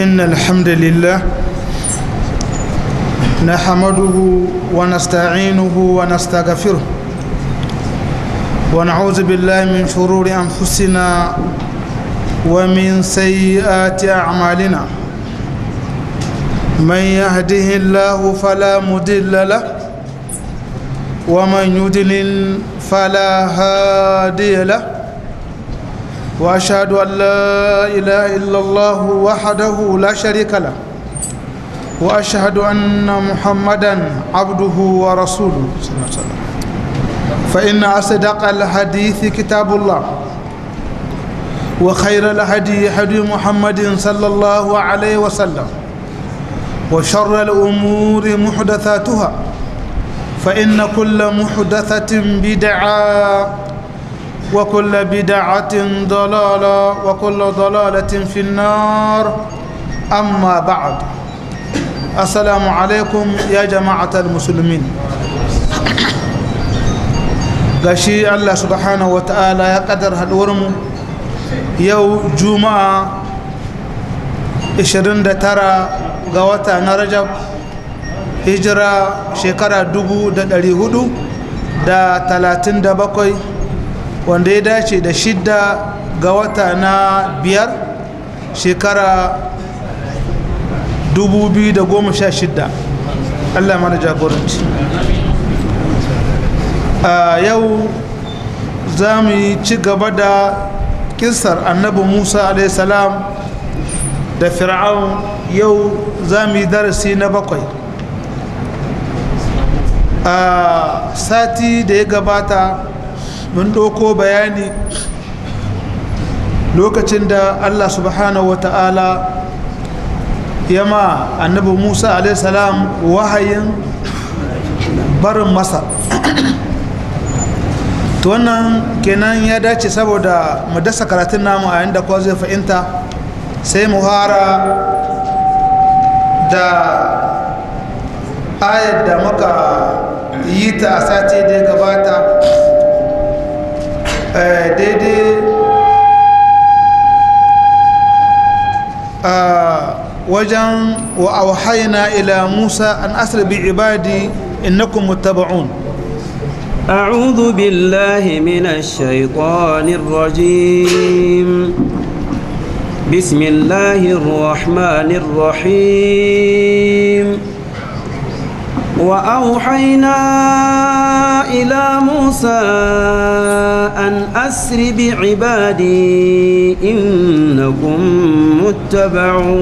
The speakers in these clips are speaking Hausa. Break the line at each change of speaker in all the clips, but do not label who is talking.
إن الحمد لله نحمده ونستعينه ونستغفره ونعوذ بالله من شرور أنفسنا ومن سيئات أعمالنا من يهده الله فلا مضل له ومن يضلل فلا هادي له وأشهد أن لا إله إلا الله وحده لا شريك له وأشهد أن محمدا عبده ورسوله صلى الله عليه وسلم فإن أصدق الحديث كتاب الله وخير الهدي هدي محمد صلى الله عليه وسلم وشر الأمور محدثاتها فإن كل محدثة بدعة وكل بدعة ضلالة وكل ضلالة في النار أما بعد السلام عليكم يا جماعة المسلمين gashi Allah subhanahu wa ta'ala ya kadar haduwarmu yau juma'a 29 ga wata na Rajab hijira shekara 1437 wanda ya dace da 6 ga wata na 5 shekara 2016 Allah mana jagoranci yau za mu yi ci gaba da kisar annabi Musa a.s. da fir'aun yau za mu yi darasi na 7 a sati da ya gabata mun ɗauko bayani lokacin da Allah subhanahu wa ta'ala ya ma annabi Musa a.s. wahayin barin Masar to wannan kenan ya dace saboda mu dasa karatun namu a yanda kowa zai fahimta sai mu fara da ayar da muka yi ta a sati da ya gabata daidai wajen wa auhayna ila Musa an asri bi ibadi innakum muttaba'un
أعوذ بالله من الشيطان الرجيم بسم الله الرحمن الرحيم وأوحينا إلى موسى أن أسر بعبادي إنكم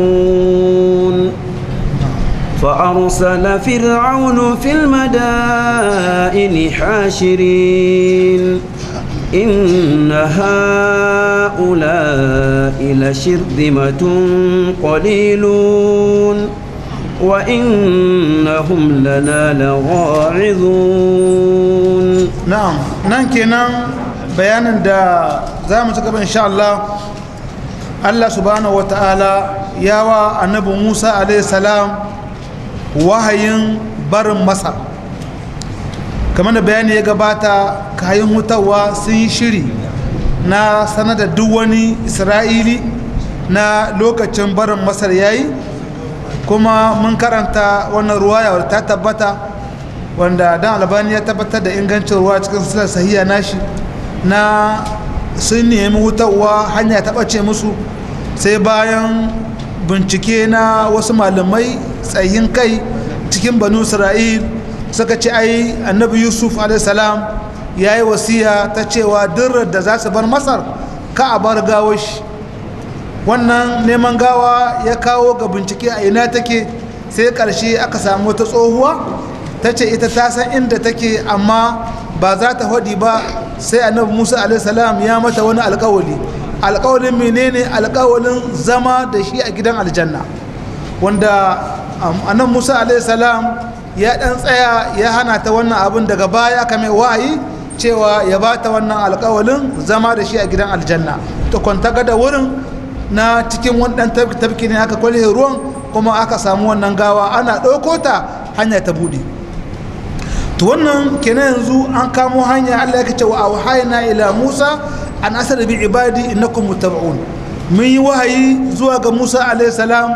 متبعون فأرسل فرعون في المدائن حاشرين إن هؤلاء لشرذمة قليلون وإنهم لنا لواعظون
نعم ننكنا بيانا دا زي ما تقبل إن شاء الله الله سبحانه وتعالى ياوى النبي موسى عليه السلام wahayin barin Masar kamar da bayani ya gabata kayan hutawa sun yi shiri na sanar da duk wani Isra'ili na lokacin barin Masar yayi kuma mun karanta wannan ruwaya wadda ta tabbata wanda dan Albani ya tabbatar da ingancin ruwa cikin silsilar sahiha nashi na sun nemi hutawa hanya ta bace musu sai bayan bincike na wasu malamai tsayin kai cikin banu Isra'il suka ce ai annabi Yusuf a.s. ya yi wasiya ta cewa dirar da za su bar Masar ka a bar gawashi wannan neman gawa ya kawo ga bincike a ina take sai karshe aka samu wata tsohuwa ta ce ita ta san inda take amma ba za ta hodi ba sai annabi Musa a.s. ya mata wani alkawali alkawalin menene alkawalin zama da shi a gidan aljanna wanda annabi Musa a.s. ya dan tsaya ya hana ta wannan abin daga baya aka mai wahayi cewa ya ba ta wannan alkawalin zama da shi a gidan aljanna ta kwanta gada wurin na cikin wannan tafki ne aka kwalhe ruwan kuma aka samu wannan gawa ana ɗauko ta hanya ta buɗe to wannan kenan yanzu an kamo hanya Allah ya ce wa auhayna ila Musa an asar bi ibadi innakum muttaba'un mun yi wahayi zuwa ga Musa alaihi salam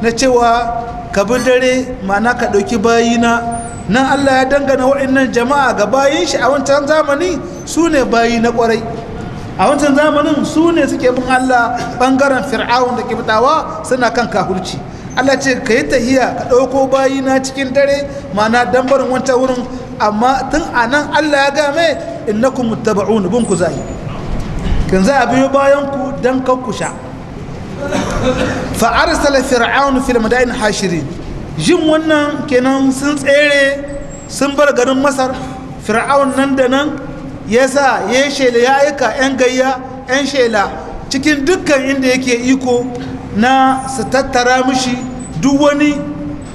na cewa ka bi dare ma'ana ka ɗauki bayina nan Allah ya dangana waɗannan jama'a ga bayin shi a wancan zamani su ne bayi na ƙwarai a wancan zamanin su ne suke bin Allah ɓangaren fir'aun da kibtawa suna kan kafirci Allah ce ka yi tahiya ka ɗauko bayina cikin dare ma'ana dan barin wancan wurin amma tun a nan Allah ya game innakum muttaba'un bin ku zai kan za a biyo bayan ku dan kan ku sha fa arsala fir'aun fil madain hashirin jin wannan kenan sun tsere sun bar garin Masar fir'aun nan da nan yasa ya shela ya aika yan gayya yan shela cikin dukkan inda yake iko na su tattara mishi duk wani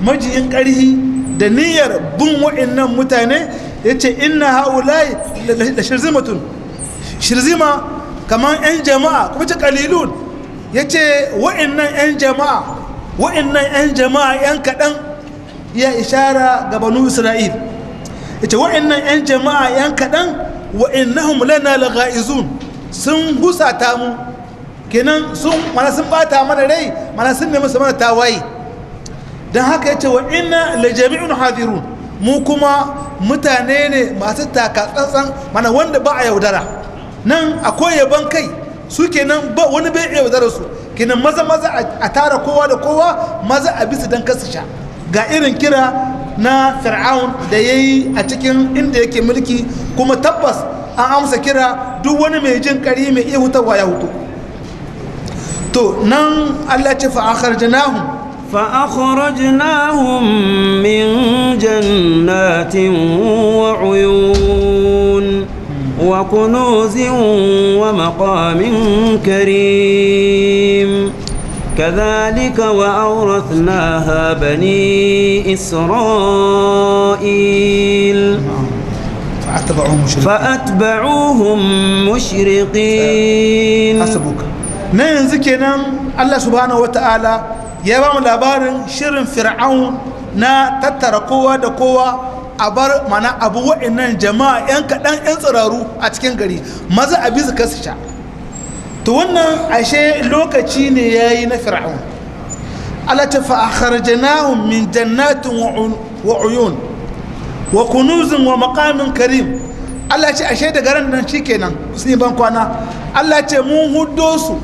majiyin ƙarhi da niyyar bin wa'annan mutane ya ce inna haulai da shirzimatun shirzima kamar 'yan jama'a kuma ce kalilun ya ce wa'annan 'yan jama'a 'yan kaɗan ya ishara ga banu isra'il ya ce wa'annan 'yan jama'a 'yan kaɗan wa'annahum lana lagha'izun sun husata mu kenan mana sun bata mana rai mana sun nemi su mana tawaye don haka ya ce wa inna la jami'un hadirun mu kuma mutane ne masu taka tsantsan mana wanda ba a yaudara nan akwai yaban kai su kenan ba wani bai yaudara su kenan maza a tara kowa da kowa maza a bisu don kasu sha ga irin kira na fir'aun da ya yi a cikin inda yake mulki kuma tabbas an amsa kira duk wani mai jin kari mai iya hutarwa ya hutu to nan Allah ce
فأخرجناهم من جنات وعيون وكنوز ومقام كريم كذلك وأورثناها بني إسرائيل فأتبعوهم مشرقين
حسبك نين زكينا الله سبحانه وتعالى ya ba mu labarin shirin fir'aun na tattara kowa da kowa a bar mana abu wa'annan jama'a 'yan kaɗan 'yan tsiraru a cikin gari maza a bisu kasu sha to wannan ashe lokaci ne ya yi na fir'aun Allah ta fa'akharjanahum min jannatin wa uyun wa kunuzin wa maqamin karim Allah ce ashe da garin nan shikenan sun yi ban kwana Allah ce mun huddo su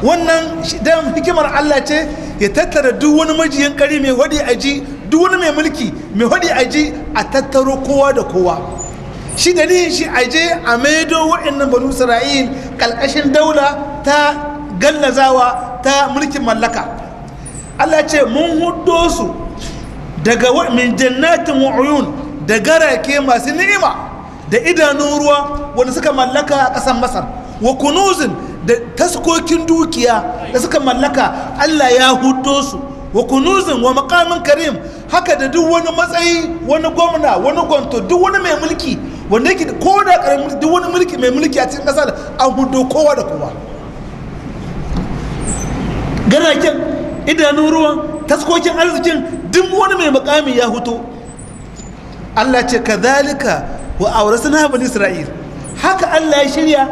wannan dan hikimar Allah ce ya tattara duk wani majiyin kari mai wadi aji duk wani mai mulki mai wadi aji a tattaro kowa da kowa shi dalilin shi aje a maido wa'annan banu Isra'il kalkashin daula ta gallazawa ta mulkin mallaka Allah ce mun huddo su daga min jannatin wa uyun da garake masu ni'ima da idanun ruwa wanda suka mallaka a ƙasar Masar wa kunuzin da taskokin dukiya da suka mallaka Allah ya hudo su wa kunuzin wa maqamin karim haka da duk wani matsayi wani gwamna wani gwanto duk wani mai mulki wanda yake ko da karamin duk wani mulki mai mulki a cikin kasar an hudo kowa da kowa garaken idanun ruwan taskokin arzikin duk wani mai makami ya huto Allah ce kadhalika wa awrasna bani isra'il haka Allah ya shirya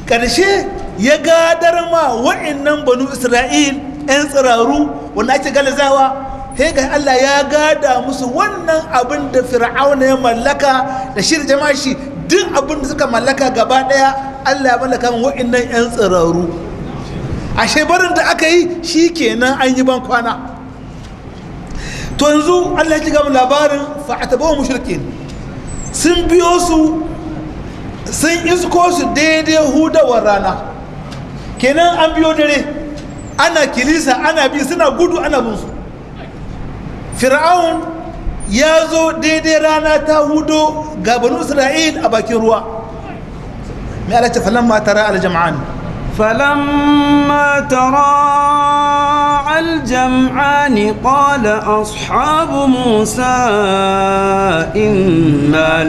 ƙarshe ya gadar ma wa'annan banu isra'il 'yan tsiraru wanda ake galazawa sai ga Allah ya gada musu wannan abin da fir'auna ya mallaka da shi da jama'a shi duk abin da suka mallaka gaba daya Allah ya mallaka min wa'annan 'yan tsiraru ashe barin da aka yi shi kenan an yi ban kwana to yanzu Allah ya gama labarin fa'atabahu mushrikin sun biyo su sun isko su daidai hudawar rana kenan an biyo dare ana kilisa ana bi suna gudu ana bin su fir'aun ya zo daidai rana ta hudo ga banu isra'il a bakin ruwa mai ala ce falamma tara aljam'an
فلما تراءى الجمعان قال أصحاب موسى إنا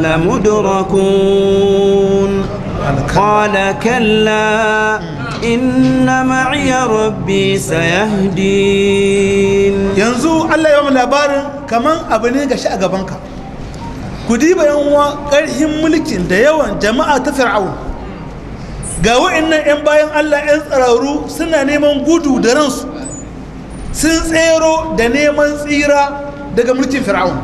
لمدركون قال كلا إن معي ربي سيهدين
yanzu Allah ya mu labarin kaman abu ne ga shi a gabanka ku diba yan uwa ƙarhin mulkin da yawan jama'a ta fir'aun ga wa'annan 'yan bayan Allah 'yan tsararru suna neman gudu da ransu sun tsero da neman tsira daga mulkin fir'aun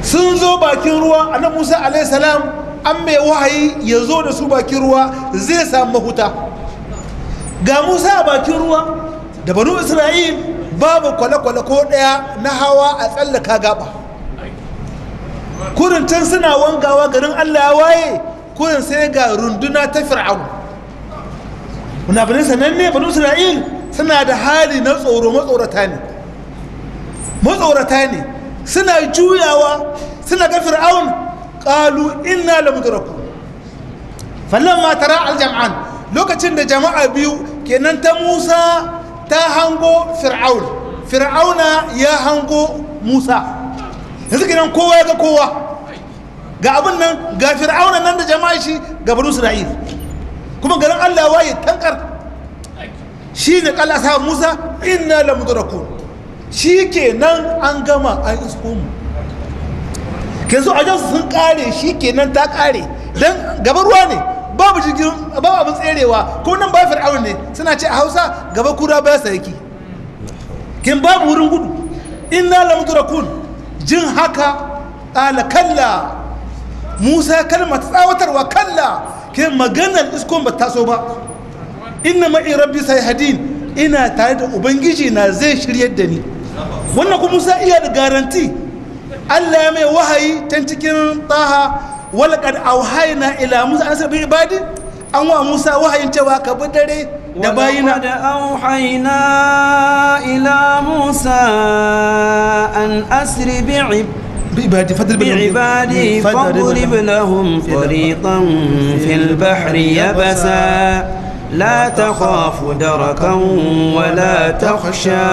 sun zo bakin ruwa annabi Musa alaihi salam an mai wahayi ya zo da su bakin ruwa zai samu mahuta ga Musa a bakin ruwa da banu Isra'il babu kwale-kwale ko daya na hawa a tsallaka gaba kurin can suna wangawa garin Allah ya waye kurin sai ga runduna ta fir'aun munafikai sananne banu Isra'il suna da hali na tsoro matsorata ne suna juyawa suna ga fir'aun qalu inna lamudrakun falamma tara aljam'an lokacin da jama'a biyu kenan ta Musa ta hango fir'auna ya hango Musa yanzu kenan kowa ya ga kowa ga abin nan ga fir'auna nan da jama'a shi ga banu Isra'il kuma garin Allah waye tankar shi ne kalla sa Musa inna lamudrakun shi kenan an gama an isko mu ke zo a jansu sun kare shi kenan ta kare don gaba ruwa ne babu jirgin babu abin tserewa ko nan ba fir'aun ne suna ce a Hausa gaba kura ba sa yake kin babu wurin gudu inna lamudrakun jin haka ala kalla Musa kalmar tsawatarwa kalla ke maganar iskon ba taso ba inna ma'i rabbi sayhadin ina tare da ubangiji na zai shiryar da ni wannan kuma Musa iya da garanti Allah ya mai wahayi tan cikin taha walaqad auhayna ila Musa an sabi ibadi an wa Musa wahayin cewa ka bi dare da bayina
da auhayna ila Musa an asri
بعبادي
فاضرب لهم طريقا في البحر يبسا لا تخاف دركا ولا تخشى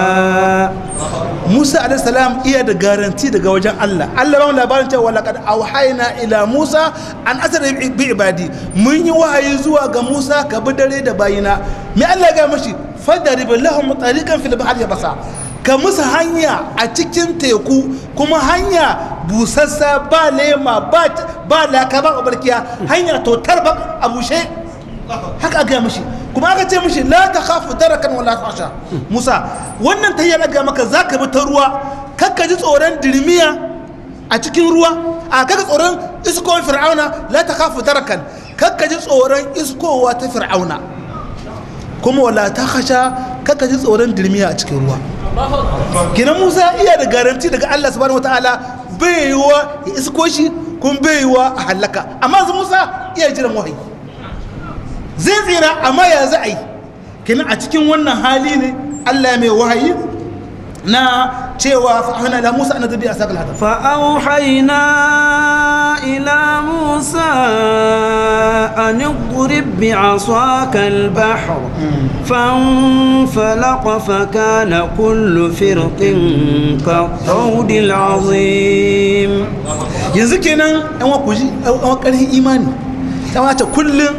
موسى عليه السلام iya da garanti daga wajen Allah ba mu labarin cewa laqad auhayna ila Musa an asra bi ibadi mun yi wahayi zuwa ga Musa ka bi dare da bayina me Allah ya ga mashi fadarib lahum tariqan fil bahri yabasa ka musu hanya a cikin teku kuma hanya busassa ba lema ba laka ba barkiya hanya totar ba a bushe haka ga mashi kuma aka ce mashi la ta khafu darakan wala tasha Musa wannan ta yana ga maka zaka bi ta ruwa kakka ji tsoron dirmiya a cikin ruwa a kakka tsoron iskowar fir'auna la ta khafu darakan kakka ji tsoron iskowa ta fir'auna kuma wala tasha kakka ji tsoron dirmiya a cikin ruwa kina Musa iya da garanti daga Allah subhanahu wataala bai yiwa ya isko shi kun bai yiwa a halaka amma Musa iya jiran wahayi zai tsira amma ya za a yi kina a cikin wannan hali ne Allah mai wahayi na cewa fa'ahna ila Musa an tabi asaqal hadaf
fa'auhayna ila Musa an idrib bi'asaka al-bahr fanfalaqa fakana kullu firqin ka-tawdi al-azim
yanzu kenan an wa kuji an karhin imani ta wace kullun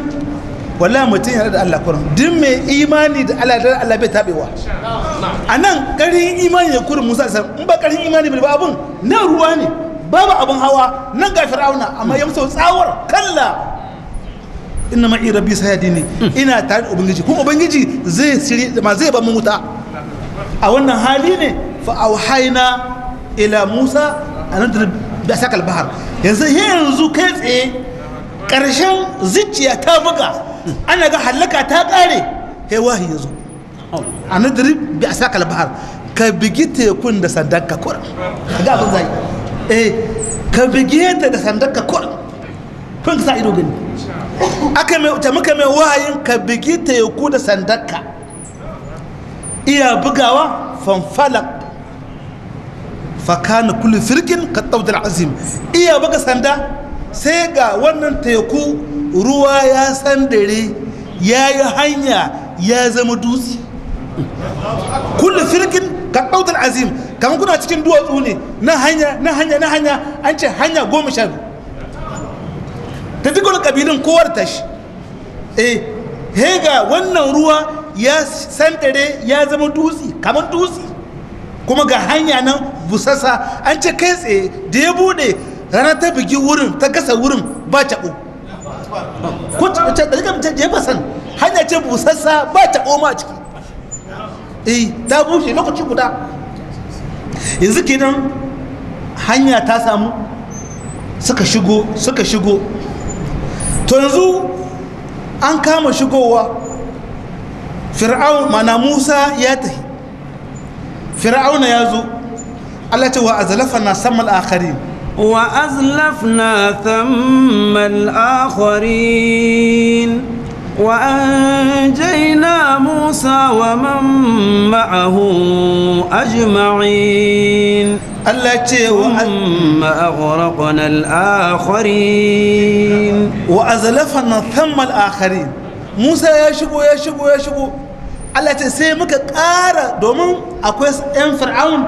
wallahi mutum yana da Allah kurum duk mai imani da Allah bai tabewa a nan ƙarin imani da kurum Musa in ba ƙarin imani ba abun nan ruwa ne babu abun hawa nan ga fir'auna amma ya musu tsawar kalla inna ma'i rabbi sayadini ina tare da ubangiji kuma ubangiji zai siri ma zai ba mu wuta a wannan hali ne fa auhayna ila Musa an da sakal bahar yanzu kai tsaye ƙarshen zuciya ta buga ana ga halaka ta kare kai wahi yazo anadrib bi asaqal bahar ka bigi tekun da sandanka kur ga abin zai ka bigi ta da sandanka kur kun sa ido gani aka mai ta muka mai wahayin ka bigi teku da sandanka iya bugawa fanfalak fa kana kullu firqin ka tawdil azim iya buga sanda sai ga wannan teku ruwa ya sandare ya yi hanya ya zama dutse kullum firkin ka ɗautar azim kamar kuna cikin duwatsu ne na hanya an ce hanya 12 ta duk wani ƙabilun kowar tashi hega wannan ruwa ya sandare ya zama dutse kamar dutse kuma ga hanya nan busassa an ce kai tsaye da ya bude rana ta bugi wurin ta gasa wurin ba caɓo ko ta da jefa san hanya ce busassa ba ta koma ciki ta bushe lokaci guda yanzu kenan hanya ta samu suka shigo to yanzu an kama shigowa fir'aun mana Musa ya tafi fir'auna ya zo Allah ce wa azlafana samal akharin
wa azlafna thammal akharin wa anjayna Musa wa man ma'ahu ajma'in Allah ce wa aghraqna al-akharin
wa azlafana thammal akharin Musa ya shigo Allah ce sai muka ƙara domin akwai 'yan fir'aun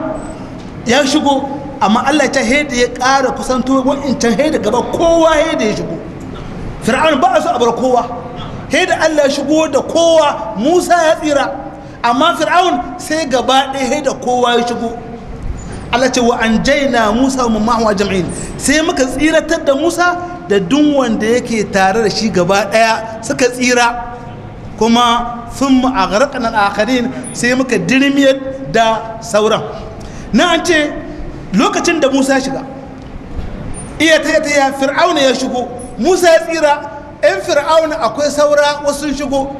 ya shigo amma Allah ta haida ya ƙara kusanto wa'incan haida gaba kowa haida ya shigo fir'aun ba a so a bar kowa haida Allah ya shigo da kowa Musa ya tsira amma fir'aun sai gaba ɗaya haida kowa ya shigo Allah ce wa an jaina Musa wa ma'ahu jam'in sai muka tsiratar da Musa da duk wanda yake tare da shi gaba ɗaya suka tsira kuma sun aghraqna al-akharin sai muka dirmiyar da sauran na an ce lokacin da Musa shiga iya ta fir'auna ya shigo Musa ya tsira ɗan fir'auna akwai saura wasu sun shigo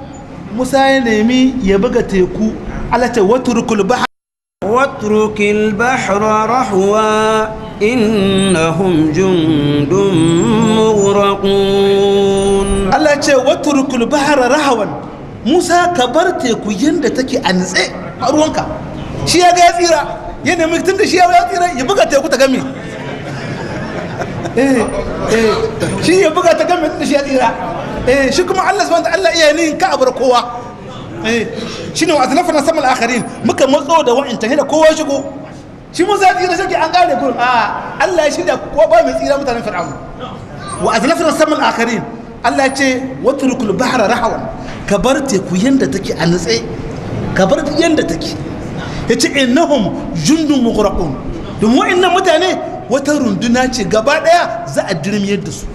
Musa ya nemi ya buga teku Allah ta watrukul
البحر رحوا إنهم جند مغرقون
الله يقول واترك البحر رهوا موسى كبرت teku yanda take a nitse a ruwanka shi ya ga ya tsira ya nemi tun da shi ya tsira ya buga teku ta game shi ya buga ta game tun da shi ya tsira shi kuma Allah subhanahu wa ta'ala iya ni ka abar kowa shine wa azlafna samal akharin muka matso da wa'inta da kowa shigo shi mun za tsira shi an gane gurin Allah ya shirya ko ba mai tsira mutanen fir'aun wa azlafna samal akharin Allah ya ce watrukul bahra rahawan ka bar teku yanda take a nutse ka bar yanda take yace innahum jundun mughraqun don wa'annan mutane wata runduna ce gaba daya za a dirmiyar da su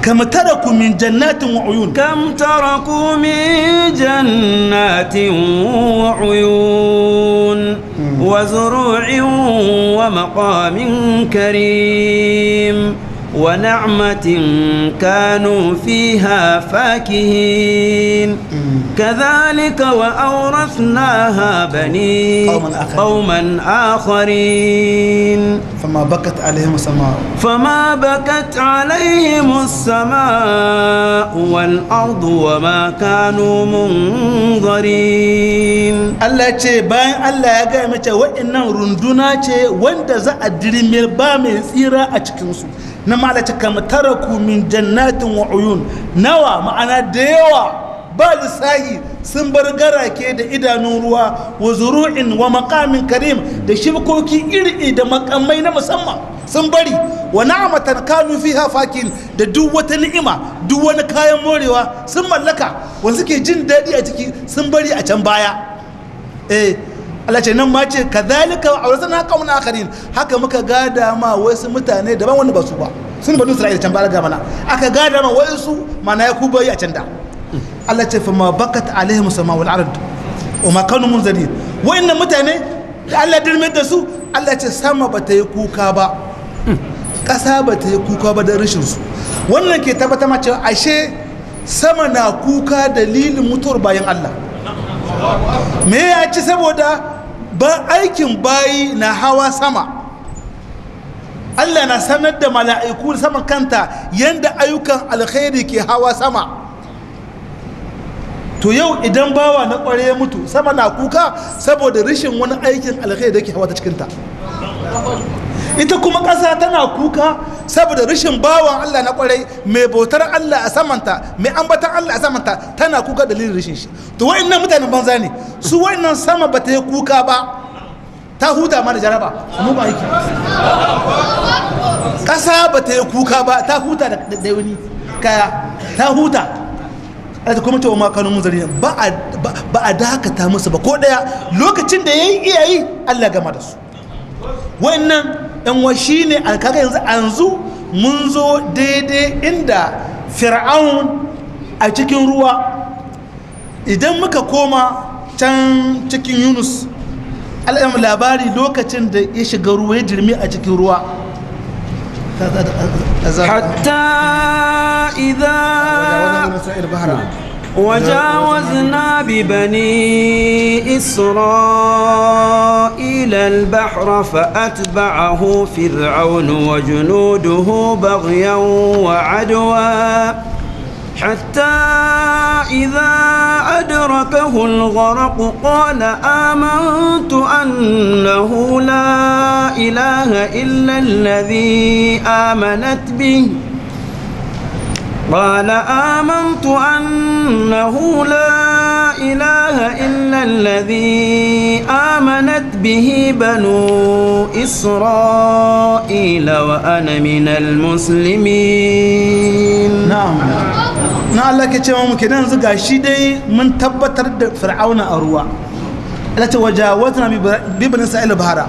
كم تركوا من جنات وعيون
كم تركوا من جنات وعيون وزروع ومقام كريم ونعمة كانوا فيها فاكهين كذلك وأورثناها بني قوما آخرين
فما بكت عليهم السماء
والأرض وما كانوا منظرين
الله يجي باين الله يجي متى وإن رندنا يجي وإنت زادري ملبامي سيرا أشكنسو نما على كم تركوا من جنات وعيون نوا معنا ديوا بالساهي سنبر غراكي da idanun ruwa wa zuru'in wa maqamin karim da shibkoki iri da makamai na musamman sun bari wa na'matan kanu fiha fakin da duk wata ni'ima duk wani kayan morewa sun mallaka wanda suke jin dadi a ciki sun bari a can baya Allah ce nan ma ce kadhalika awrasna qauman akharin haka muka gada ma wasu mutane daban wanda ba su ba sun banu Isra'ila can ba ga mana aka gada ma wasu mana ya kubai a can da Allah ce fa ma bakat alaihim sama wal ard wa ma kanu munzirin wa'annan mutane da Allah dirme da su Allah ce sama ba ta yi kuka ba ƙasa ba ta yi kuka ba da rashin su wannan ke tabbata ma cewa ashe sama na kuka dalilin mutuwar bayan Allah me ya ci saboda ba aikin bayi na hawa sama Allah na sanar da mala'iku saman kanta yanda ayyukan alkhairi ke hawa sama to yau idan bawa na kware ya mutu sama na kuka saboda rashin wani aikin alkhairi da ke hawa ta cikinta ita kuma ƙasa tana kuka saboda rashin bawan Allah na kwarai mai bautar Allah a samanta mai ambatan Allah a samanta tana kuka dalilin rashin shi to wa'annan mutanen banza ne su wa'annan sama ba ta yi kuka ba ta huta ma da jaraba mu ba yake ƙasa ba ta yi kuka ba ta huta da wani kaya ta huta ta kuma cewa makanu munzari ba a dakata musu ba ko daya lokacin da yayi iyayi Allah gama da su wa'annan yan wa shine alkaga yanzu mun zo daidai inda fir'aun a cikin ruwa. Idan muka koma can cikin Yunus al'ayyam labari lokacin da ya shiga ruwa ya jirmi a cikin ruwa
hatta idza وجاوزنا ببني إسرائيل البحر فأتبعه فرعون وجنوده بغيا وعدوا حتى إذا أدركه الغرق قال آمنت أنه لا إله إلا الذي آمنت به قال آمنت أنه لا إله إلا الذي آمنت به بنو إسرائيل وأنا من المسلمين.
نعم na Allah ke cewa mu kenan yanzu gashi dai mun tabbatar da fir'auna a ruwa. Allah ce wajawazna bi bani isra'il bahara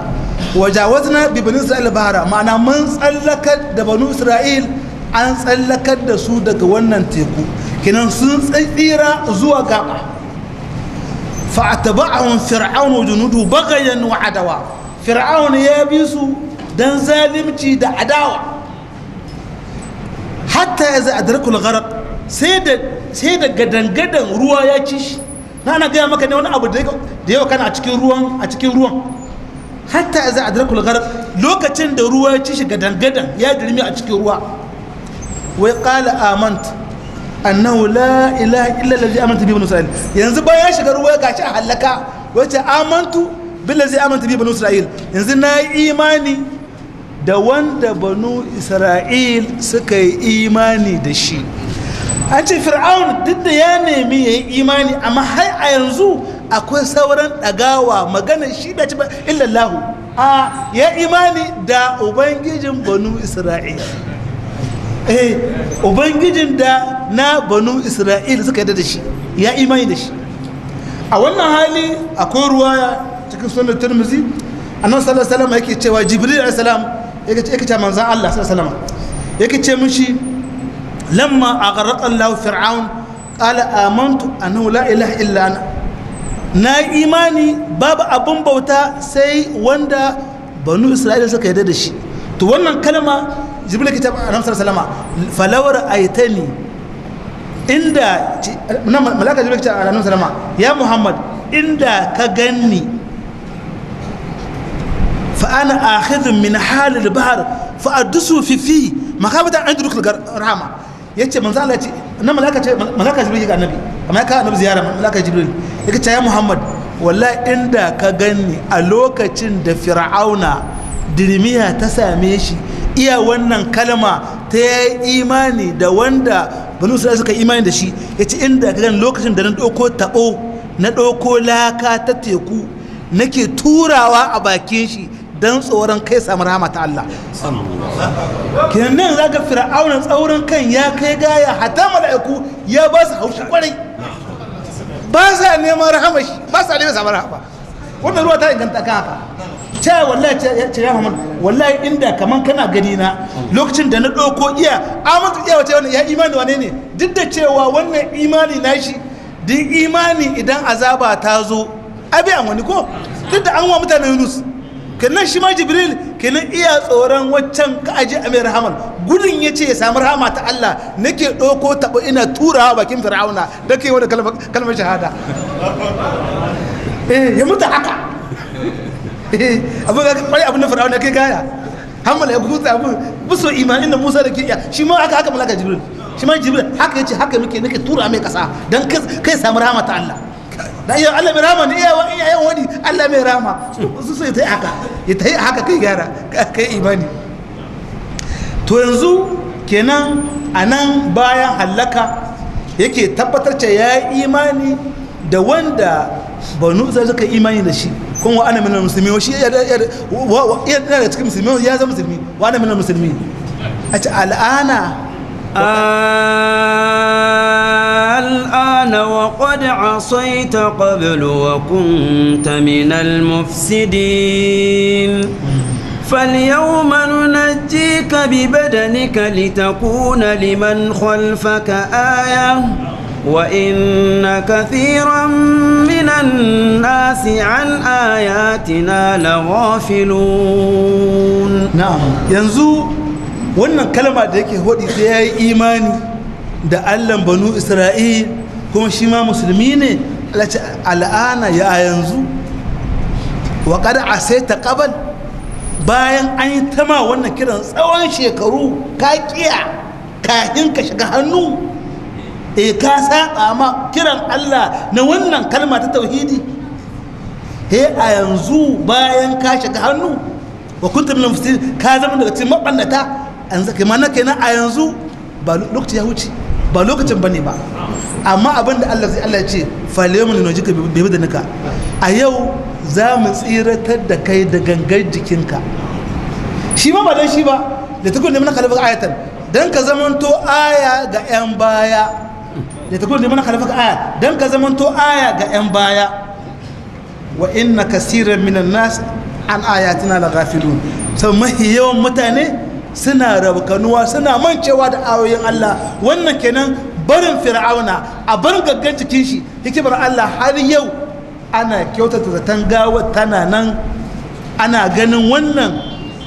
wajawazna bi bani isra'il bahara ma'ana mun tsallakar da banu isra'il an tsallakar da su daga wannan teku kenan sun tsira zuwa gaba fa'ataba'ahum fir'aunu junudu bagayan wa adawa fir'auna ya bi su dan zalimci da adawa hatta yaza adrakul gharq sai da gadangadan ruwa ya ci shi na gaya maka ne wani abu da yawa kana a cikin ruwan hatta yaza adrakul gharq lokacin da ruwa ya ci shi gadangadan ya dirmi a cikin ruwa wai qala amant annahu la ilaha illa allazi amanta bi banu isra'il yanzu bayan shiga ruwa ya gashi a halaka wace amantu billazi amanta bi banu isra'il yanzu na yi imani da wanda banu isra'il suka yi imani da shi. An ce fir'aun duk da ya nemi ya yi imani amma har a yanzu akwai sauran ɗagawa magana shi da ci ba illallahu a ya imani da ubangijin banu isra'il ubangijin da na banu isra'il suka yi da shi ya imani da shi. A wannan hali akwai ruwaya cikin sunan Tirmidhi annabi sallallahu alaihi wasallam yake cewa Jibril alaihi salam yake ce manzon Allah sallallahu alaihi wasallam yake ce mishi lamma agharqa Allah fir'aun qala amantu annahu la ilaha illa ana na imani babu abun bauta sai wanda banu isra'ila suka yarda da shi. To wannan kalma Jibril ke ce annabi sallallahu alaihi wasallam falawar aitani inda malaka Jibril ke ce annabi sallallahu alaihi wasallam ya Muhammad inda ka ganni فأنا آخذ من حال البحر فأدسه في مخافة أن يدرك الرحمة yace manzo Allah yace nan malaka Jibril ga annabi amma ya ka annabi ziyara malaka Jibril yake ce ya Muhammad wallahi inda ka ganni a lokacin da Fir'auna dirmiya ta same shi iya wannan kalma ta imani da wanda banu Isra'ila suka imani da shi yace inda ka ganni lokacin da na dauko tabo na dauko laka ta teku nake turawa a bakin shi dan tsoron kai samu rahama ta Allah. Kenan nan za ka fir'aunan tsaurin kan ya kai gaya hatta mala'iku ya ba su haushi kwarai ba sa neman rahama shi ba sa neman samu rahama. Wannan ruwa ta inganta kan haka cewa wallahi ce ya Muhammad wallahi inda kaman kana gani na lokacin da na ɗauko iya amintu iya wace wannan ya imani wane ne duk da cewa wannan imani nashi duk imani idan azaba ta zo abi an wani ko duk da an wa mutanen Yunus kenan shi ma Jibril kenan iya tsoron waccan ka aje a mai rahaman gudun ya ce ya samu rahama ta Allah nake ɗauko taɓa ina turawa bakin fir'auna da ke wani kalmar shahada ya mutu haka abin da fir'auna kai gaya hamala ya kusa abin buso imanin da Musa da ke iya shi ma haka malaka Jibril shi ma Jibril haka ya ce haka nake tura mai ƙasa don kai samu rahama ta Allah da iya Allah mai rama ne iya wani Allah mai rama su sai ta yi haka ya ta yi haka kai gyara kai imani. To yanzu kenan a nan bayan hallaka yake tabbatar ce ya yi imani da wanda banu zai suka imani da shi kuma ana minar musulmi wa shi ya da cikin musulmi ya zama musulmi wa ana minar musulmi a ce al'ana الآن
وقد عصيت قبل وكنت من المفسدين فاليوم ننجيك ببدنك لتكون لمن خلفك آية وإن كثيرا من الناس عن آياتنا لغافلون.
نعم ينزو wannan kalma da yake hodi sai yayi imani da Allah banu Isra'il kuma shi ma musulmi ne. Allah ce al'ana ya yanzu wa qad asaita qabl bayan an yi tama wannan kiran tsawon shekaru ka kiya kafin ka shiga hannu ka saba ma kiran Allah na wannan kalma ta tauhidi a yanzu bayan ka shiga hannu wa kuntum min mufsidin ka zama daga cikin mabannata an zaka mana kenan a yanzu ba lokaci ya wuce ba lokacin bane ba amma abinda Allah ya ce falyawmin nujika bi badanika a yau za mu tsiratar da kai da gangar jikinka shi ma ba dan shi ba da tukun ne mana kalfa ayatan dan ka zamanto aya ga yan baya da tukun ne mana kalfa aya dan ka zamanto aya ga yan baya wa inna kaseeran minan nas an ayatina laghafilun sai mahi yawan mutane suna rabkanuwa suna mancewa da ayoyin Allah wannan kenan barin fir'auna a barin gaggan jikin shi hikimar Allah har yau ana kyautata zaton gawa tana nan ana ganin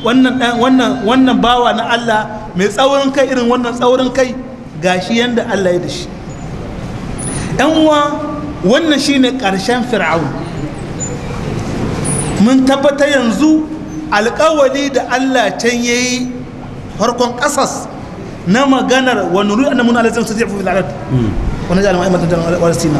wannan bawa na Allah mai tsaurin kai irin wannan tsaurin kai gashi yanda Allah ya da shi yan uwa wannan shine karshen fir'aun mun tabbata yanzu alƙawali da Allah can yayi farkon ƙasas na maganar wa nuru annamun alazim sadifu fil arad wa naj'al ma'imatan warasina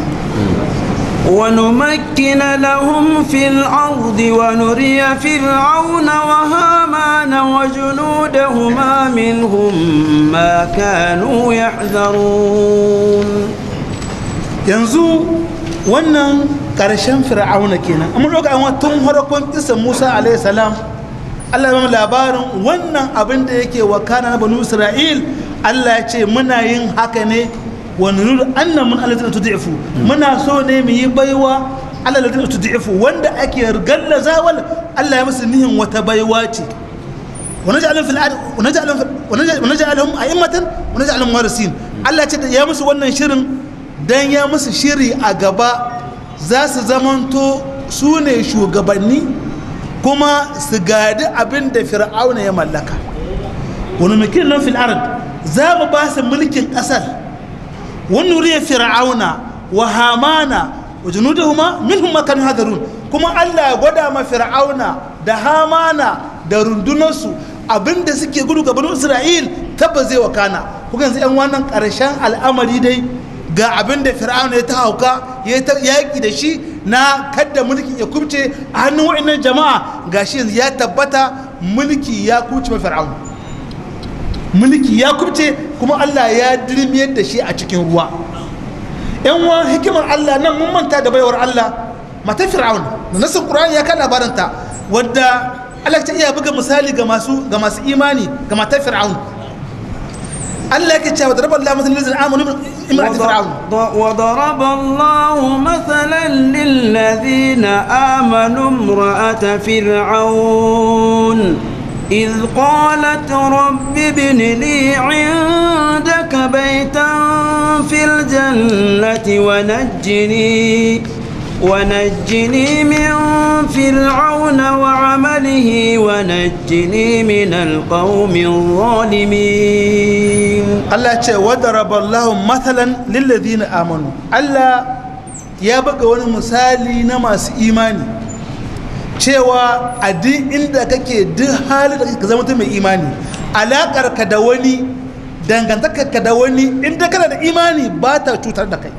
ونمكن لهم في الأرض ونري فرعون وهامان وجنودهما منهم ما كانوا يحذرون
yanzu wannan ƙarshen fir'auna kenan amma lokacin tun harkon kisan Musa alayhi salam Allah ya ba labarin wannan abin da yake wakana na banu Isra'il Allah ya ce muna yin haka ne wa nuru anna mun alladhina tud'ifu muna so ne mu yi baiwa alladhina tud'ifu wanda ake gallaza wal Allah ya musu nihin wata baiwa ce wa naj'alhum fil ard wa naj'alhum a'immatan wa naj'alhum warisin Allah ya ce ya musu wannan shirin dan ya musu shiri a gaba za su zamanto su ne shugabanni kuma su gadi abin da fir'auna ya mallaka wani mukin nan fil ard za mu ba su mulkin ƙasar wani nuriya fir'auna wa hamana wa junudahuma minhum ma kanu hadarun kuma Allah ya gwada ma fir'auna da hamana da rundunarsu abinda suke gudu ga banu Isra'il tabbas zai wakana kuka yanzu yan wannan ƙarshen al'amari dai ga abinda fir'auna ya ta hauka ya ta yaki da shi na kadda mulki ya kubce a hannun wa'annan jama'a gashi yanzu ya tabbata mulki ya kubce ma fir'auna mulki ya kubce kuma Allah ya dirmiyar da shi a cikin ruwa yan wa hikimar Allah nan mun manta da baiwar Allah mata fir'aun da nasin Qur'ani ya kan labarinta wadda Allah ta iya buga misali ga masu imani ga mata fir'aun Allah yake cewa daraba Allah masalan lil amanu imra'at fir'aun
wa daraba Allah masalan lil ladina amanu imra'at fir'aun إذ قالت رب ابن لي عندك بيتا في الجنة ونجني من فرعون وعمله ونجني من القوم الظالمين
الله وضرب الله مثلا للذين آمنوا الله يا بقى ونمثالي نماس إيماني cewa a duk inda kake duk halin da ka zama mai imani alakar ka da wani dangantakar ka da wani inda kana da imani ba ta cutar da kai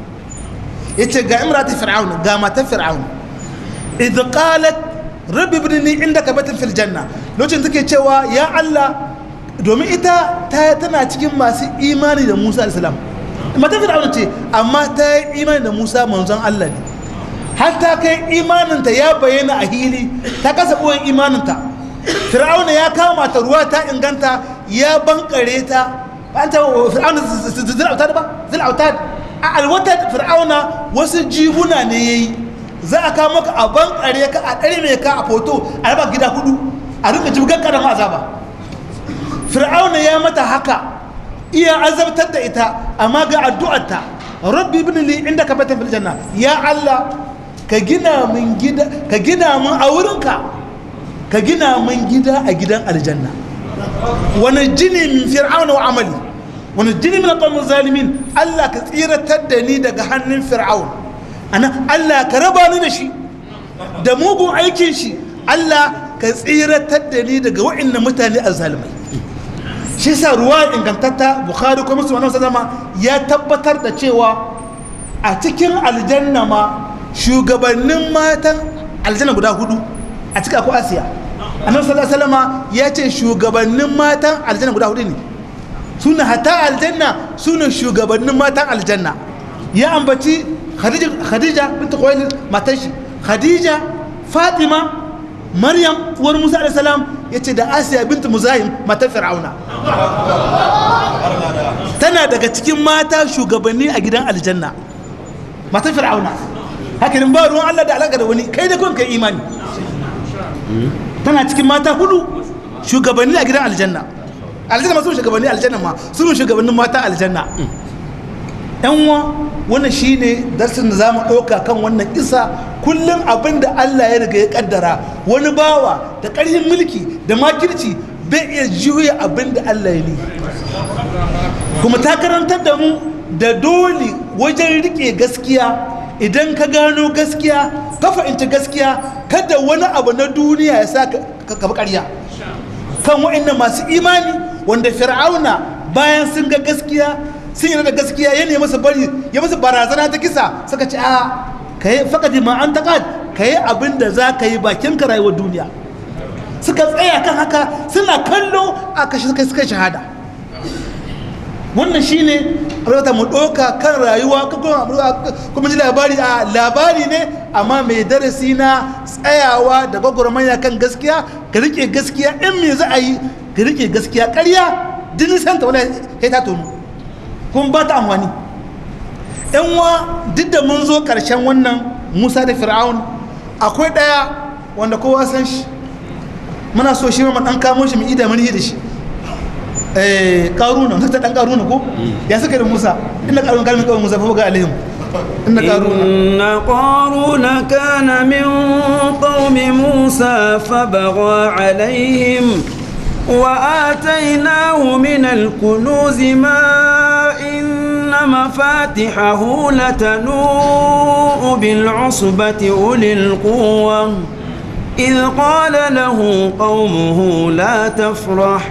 yace ga imratu fir'aun ga matan fir'aun idh qalat rabbi ibnini indaka baytan fil janna lokacin take cewa ya Allah domin ita tana cikin masu imani da Musa alayhi salam matan fir'aun ce amma ta yi imani da Musa manzon Allah ne hatta kai imaninta ya bayyana a hili ta kasa ɓoyin imaninta fir'auna ya kama ta ruwa ta inganta ya bankare ta ba ta fir'auna zil'autad ba zil'autad a alwata fir'auna wasu jibuna ne ya yi za a kama ka a bankare ka a ɗari mai ka a foto a raba gida hudu a rika jibgar karan azaba. Fir'auna ya mata haka iya azabtar da ita amma ga addu'arta rabbi ibn li indaka baitan fil janna ya Allah ka gina min gida ka gina min a wurinka ka gina min gida a gidan aljanna wani jini min fir'auna wa amali wani jini min alqawmi zalimin Allah ka tsiratar da ni daga hannun fir'aun ana Allah ka raba ni da shi da mugun aikin shi Allah ka tsiratar da ni daga wa'annan mutane azzalimai. Shi sa ruwa ingantatta Bukhari ko Muslim wannan zama ya tabbatar da cewa a cikin aljanna ma shugabannin matan aljanna guda hudu a cikin akwai Asiya. Annabi sallallahu alaihi wasallam ya ce shugabannin matan aljanna guda hudu ne. Suna hata aljanna suna shugabannin matan aljanna. Ya ambaci Khadija bint Khuwailid matan shi, Khadija, Fatima, Maryam uwar Musa alaihi salam yace da Asiya bint Muzahim matan Fir'auna. Tana daga cikin mata shugabanni a gidan aljanna. Matan Fir'auna. Hakanin ba ruwan Allah da alaka da wani kai da kun kai imani. Tana cikin mata hudu shugabanni a gidan aljanna. Aljanna ma su shugabanni aljanna ma su shugabannin mata aljanna. Yan uwa wannan shine darsin da zamu ɗauka kan wannan kisa. Kullum abin da Allah ya riga ya kaddara wani bawa da ƙarfin mulki da makirci bai iya juya abin da Allah ya yi. Kuma ta karantar da mu da dole wajen rike gaskiya idan ka gano gaskiya ka fahimci gaskiya kada wani abu na duniya ya sa ka bi ƙarya kan wa'annan masu imani wanda fir'auna bayan sun ga gaskiya sun yi da gaskiya ya nemi su bari ya musu barazana ta kisa suka ce a ka yi faƙaɗi ma an taƙad ka yi abin da za ka yi bakin ka rayuwar duniya suka tsaya kan haka suna kallo a kashi suka shahada. Wannan shi ne rauta mu ɗauka kan rayuwa kuma ji labari ne amma mai darasi na tsayawa da gwagwarmaya kan gaskiya ka rike gaskiya in me za a yi ka rike gaskiya ƙarya jini santa wala ya ta tonu kuma ba ta amfani. Yanwa duk da mun zo ƙarshen wannan Musa da Fir'aun akwai ɗaya wanda kowa san shi muna so shi ma ɗan kamo shi mu ida mun da shi ƙaruna ta ɗan ƙaruna ko ya suka da Musa inda ƙaruna kalmin ƙawai Musa fa ga alaihim inda
ƙaruna kana min qaumi Musa fa bagha alaihim wa atainahu min al-kunuz ma مفاتحه لتنوء بالعصبة أولي القوة إذ قال له قومه لا تفرح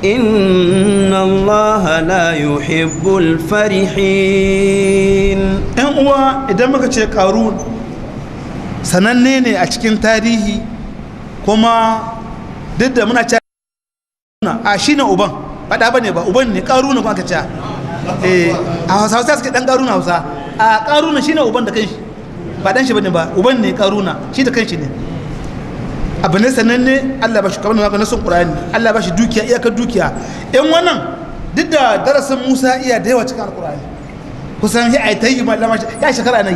إن الله لا يحب الفرحين.
إذا ما كنت قارون sananne ne a cikin tarihi kuma duk da muna cewa a shine uban faɗa bane ba uban ne ƙaruna kuma aka ce a hausa suke dan karuna hausa a karuna shine uban da kanshi ba dan shi bane ba uban ne karuna shi da kanshi ne abu ne sananne Allah ba shi kamar maganar nasun Qur'ani Allah ba shi dukiya iyakar dukiya yan wannan duk da darasin Musa iya da yawa cikin Al-Qur'ani kusan ya aitayi malama ya shekara nayi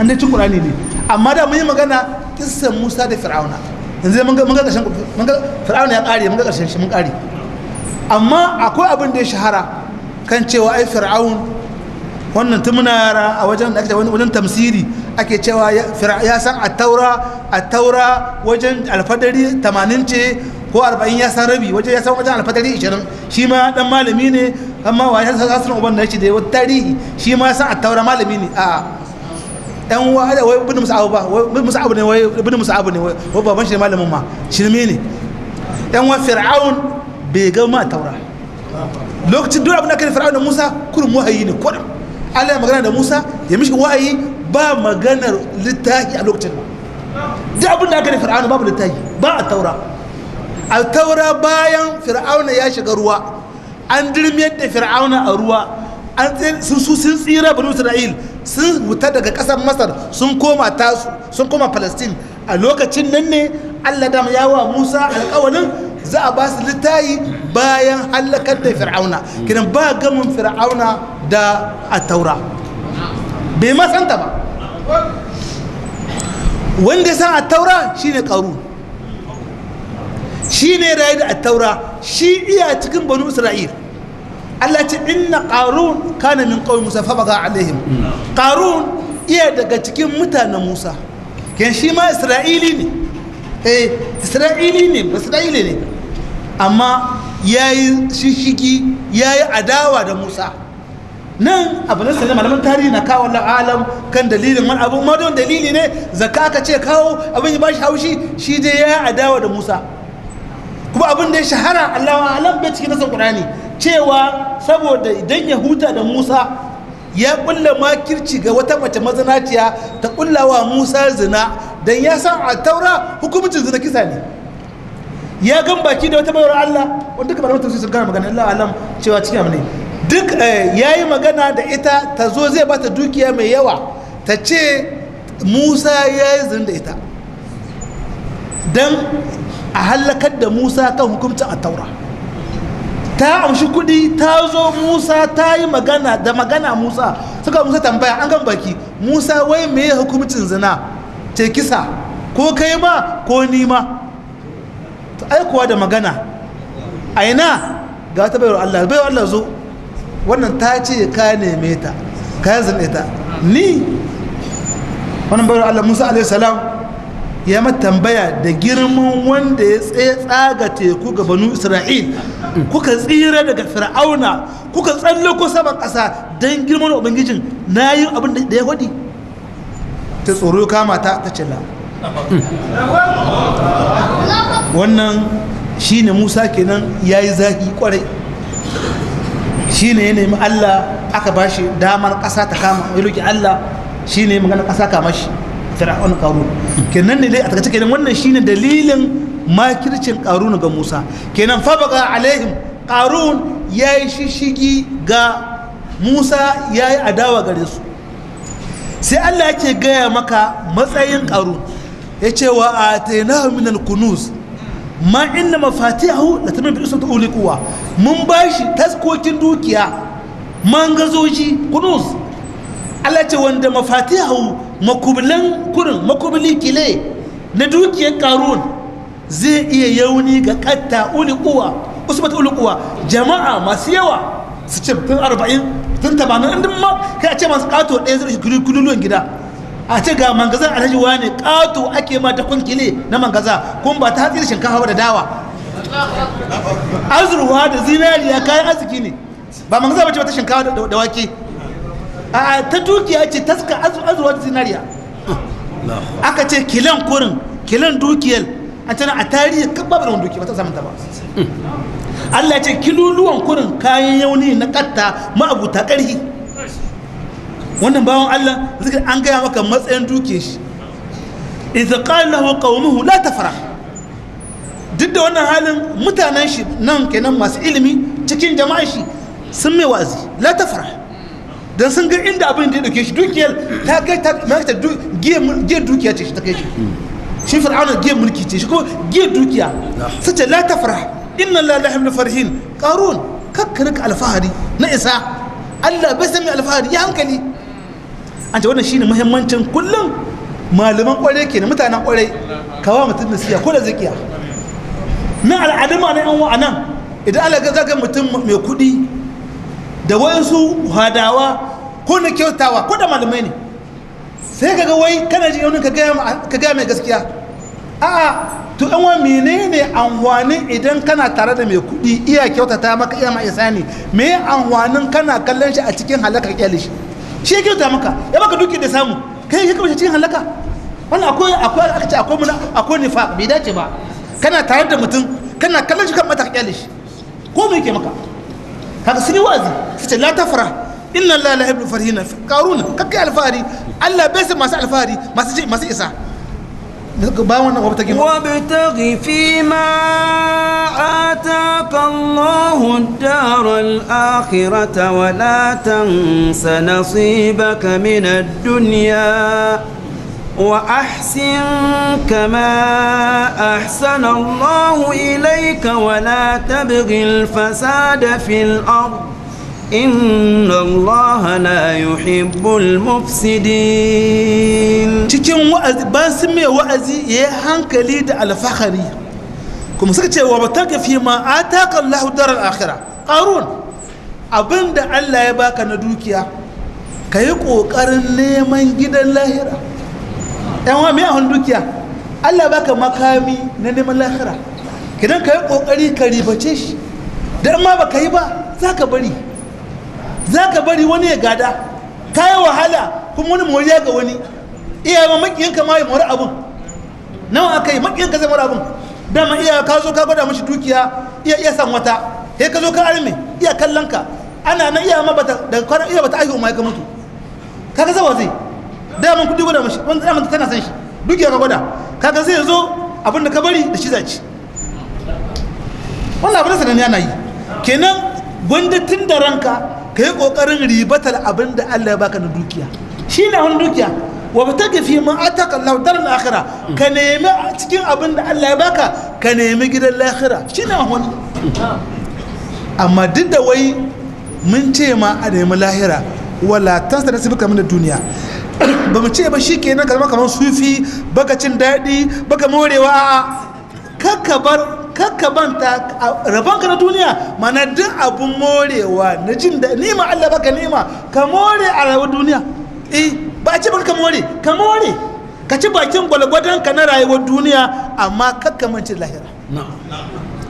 an dai cikin Qur'ani ne amma da mun yi magana kissan Musa da Fir'auna yanzu mun ga karshen mun ga Fir'auna ya kare mun ga karshen shi mun kare amma akwai abin da ya shahara kan cewa ai Fir'aun wannan tun muna yara a wajen da ake wajen tamsiri ake cewa ya san at-taura wajen alfadari 80 ce ko 40 ya san rabi wajen ya san wajen alfadari 20 shi ma dan malami ne amma wa ya san asirin uban da yake da wata tarihi shi ma ya san at-taura malami ne a dan wa da wai ibn musa'ab ba ibn musa'ab ne wai ibn musa'ab ne wai baban shi malamin ma shirme ne dan wa Fir'aun bai ga ma taura lokacin duk abin da kai Fir'aun da Musa kurum wahayi ne kurum Allah ya magana da Musa ya mishi wahayi ba maganar littafi a lokacin duk abin da aka da Fir'aun babu littafi ba a taura bayan Fir'aun ya shiga ruwa an dirmiyar da Fir'aun a ruwa sun tsira bani Isra'il sun wuta daga ƙasar Masar sun koma tasu sun koma Palestine a lokacin nan ne Allah da yawa Musa alƙawalin za a ba su littayi bayan halakar da Fir'auna kiran ba gamin Fir'auna da at-taura bai ma santa ba wanda ya san at-taura shine Qarun shi ne rayu da attaura shi iya cikin banu isra'il Allah ce inna qarun kana min qaumi musa fa baga alaihim qarun iya daga cikin mutanen musa ken shi ma isra'ili ne isra'ili ne amma yayi shishigi yayi adawa da musa nan abu na sanin malaman tarihi na kawo alam kan dalilin wani abu ma don dalili ne zakka aka ce kawo abin ya bashi haushi shi dai ya adawa da musa kuma abin da ya shahara Allah alam bai cikin nasan qur'ani cewa saboda idan ya huta da musa ya kulla makirci ga wata mace mazanaciya ta kullawa musa zina dan ya san a taura hukumcin zina kisa ne ya gan baki da wata bayar Allah wanda duka malaman tafsir sun gana magana Allah alam cewa cikin amne duk ya yi magana da ita ta zo zai bata dukiya mai yawa ta ce musa ya yi zin da ita don a hallakar da musa kan hukumcin a taura ta amshi kudi ta zo musa ta yi magana da magana musa suka musa tambaya an gan baki musa wai mai hukumcin zina ce kisa ko kai ma ko nima ta aikowa da magana a ina ga ta bayar Allah zo wannan ta ce ka neme ta ka zane ta ni wannan bayar Allah Musa alaihi salam ya mata tambaya da girman wanda ya tsaga teku ga banu Isra'il kuka tsira daga fir'auna kuka tsallako saman ƙasa don girman ubangijin na yi abin da ya hudi ta tsoro kama ta ce la wannan shine Musa kenan yayi zaki kwarai shine ya nemi Allah aka bashi damar ƙasa ta kama ya roki Allah shine magana ƙasa kama shi fir'aun qarun kenan ne dai a takaice kenan wannan shine dalilin makircin qarun ga Musa kenan fa baga alaihim qarun yayi shishigi ga Musa yayi adawa gare su sai Allah yake gaya maka matsayin qarun yace wa atainahu minal kunuz ma inna mafatihahu la tamam bil usbati uli quwa mun bashi taskokin dukiya mangazoji kunuz Allah ce wanda mafatihahu makubilan kurin makubili kile na dukiyar qarun zai iya yauni ga katta uli quwa usbati uli quwa jama'a masu yawa su ce tun 40 tun 80 indin ma kai a ce masu kato ɗaya zai kululun gida a ce ga mangazan alhaji wane ƙato ake ma ta kwankile na mangaza kuma ba ta hatsi da shinkafa da dawa azurwa da zinariya kayan arziki ne ba mangaza ba ce wata shinkafa da wake a ta dukiya ce taska azurwa da zinariya aka ce kilan kurin kilan dukiyar a tana a tarihi kan babu da wani dukiya ba ta samun ta ba Allah ce kiluluwan kurin kayan yauni na katta ma'abuta ƙarhi wannan bawan Allah zikir an gaya maka matsayin duke shi idza qala lahu qaumuhu la tafrah duk da wannan halin mutanen shi nan kenan masu ilimi cikin jama'ar shi sun mai wazi la tafrah dan sun ga inda abin da ya dauke shi dukiyar ta kai ta ta giya dukiya ce shi ta kai shi fir'auna giya mulki ce shi ko giya dukiya sace la tafrah inna la yuhibbul farihin qarun kakkarika alfahari na isa Allah bai san mai alfahari ya hankali an ce wannan shine muhimmancin kullum malaman kwarai kenan mutanen kwarai kawo mutum nasiya ko da zakiya na al'adama na yan wa'anan idan Allah ga zaga mutum mai kudi da wayansu hadawa ko na kyautawa ko da malamai ne sai kaga wai kana ji yaunin ka ga mai gaskiya a'a to an wa menene amfanin idan kana tare da mai kudi iya kyautata maka iya ma isani me amfanin kana kallon shi a cikin halaka kyale shi shi ya kyauta maka ya baka duki da samu kai ya kawai cikin halaka wannan akwai aka ce akwai nifa bai dace ba kana tare da mutum kana kallon shi kan mata kyale shi ko me yake maka kaga sun yi wazi su ce la tafra inna allaha la yuhibbu farihina qaruna kakkai alfahari Allah bai san masu alfahari masu isa
وابتغ فيما آتاك الله الدار الآخرة ولا تنس نصيبك من الدنيا وأحسن كما أحسن الله إليك ولا تبغ الفساد في الأرض إن الله لا يحب المفسدين
cikin wa'azi ba su mai wa'azi ya hankali da alfahari kuma suka ce wa bataka fi ma ataka Allahu daral akhirah qarun abinda Allah ya baka na dukiya kai kokarin neman gidan lahira yan wa me a dukiya Allah baka makami na neman lahira kidan kai kokari ka ribace shi dan ma baka yi ba zaka bari wani ya gada kai wahala kuma wani moriya ga wani iya ma makiyanka ma ya mori abun nawa akai makiyanka zai mori abun dama iya ka zo ka gwada mashi dukiya iya san wata sai ka zo ka arme iya kallon ka ana nan iya ma bata daga kwana iya bata aihu mai ka mutu kaga zawa zai dama kudi gwada mashi wanda dama tana san shi dukiya ka gwada kaga zai zo abin da ka bari da shi zaci wannan abin da sanan yana yi kenan gwanda tun da ranka ka yi kokarin ribatar abin da Allah ya baka na dukiya shi ne wani dukiya wa bataka fi ma ataka Allah daral akhirah ka nemi cikin abin da Allah ya baka ka nemi gidan lahira shine wani amma duk da wai mun ce ma a nemi lahira wala tansa nasibaka min duniya ba mu ce ba shikenan kamar sufi baka cin dadi baka morewa a kakka banta rabanka na duniya mana duk abun morewa na jin da nima Allah baka nima ka more a rayuwar duniya ba a ce baka ka more ka ci bakin gwalgwadon ka na rayuwar duniya amma kakkamance lahira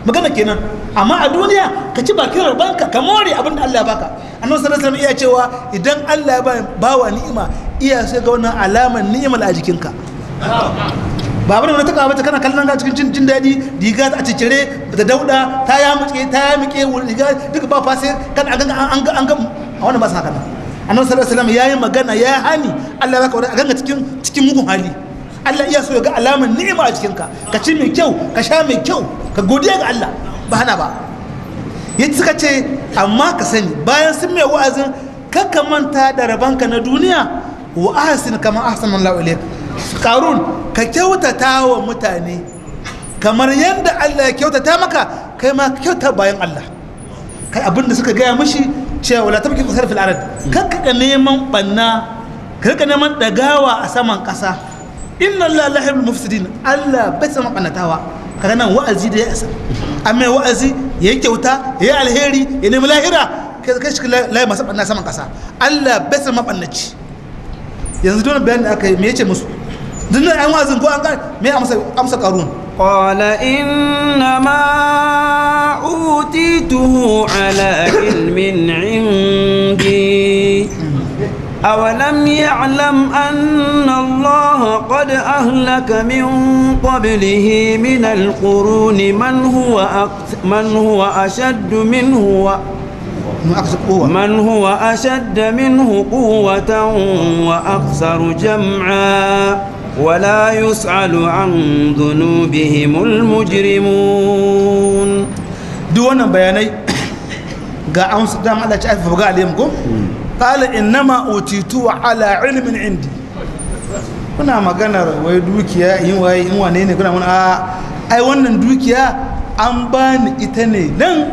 magana kenan amma a duniya ka ci bakin rabanka ka more abin da Allah ya baka annabi sallallahu alaihi wasallam iya cewa idan Allah ya ba wa ni'ima iya sai ga wannan alamar ni'imar a jikinka ba abin da ta kawo ta kana kallon ga cikin jin daɗi riga a cicire da dauda ta ya muke riga duka ba fase kan an ga a wannan ba sa haka annabi sallallahu alaihi wasallam yayi magana ya hani Allah ya baka a ganga cikin mugun hali Allah iya so ya ga alamar ni'ima a jikinka ka ci mai kyau ka sha mai kyau ka godiya ga Allah ba hana ba yace suka ce amma ka sani bayan sun mai wa'azin kakka manta da rabanka na duniya wa ahsin kama ahsana Allah ilayk qarun ka kyautata wa mutane kamar yadda Allah ya kyautata maka kai ma kyauta bayan Allah kai abinda suka gaya mishi cewa wala tabki fasar fil arad kakka neman banna kakka neman dagawa a saman kasa inna Allah la yuhibbul mufsidin Allah bai san bannatawa kaga nan wa'azi da ya isa amma wa'azi yayi kyauta yayi alheri ya nemi lahira kai shi la masa banna saman kasa Allah bai san mabannaci yanzu don bayanin da aka yi me yace musu dinnan ayan wa'azin ko an ga me amsa qarun
qala inna ma utituhu ala ilmin indi أولم يعلم أن الله قد أهلك من قبله من القرون من هو أشد منه قوة وأكثر جمعا ولا يسأل عن ذنوبهم المجرمون
دون بياني قا أمس دام الله تعرف بقى عليهم قال إنما أوتيتو على علم عندي kuna maganar wai dukiya in wane ne kuna ai wannan dukiya an bani ita ne dan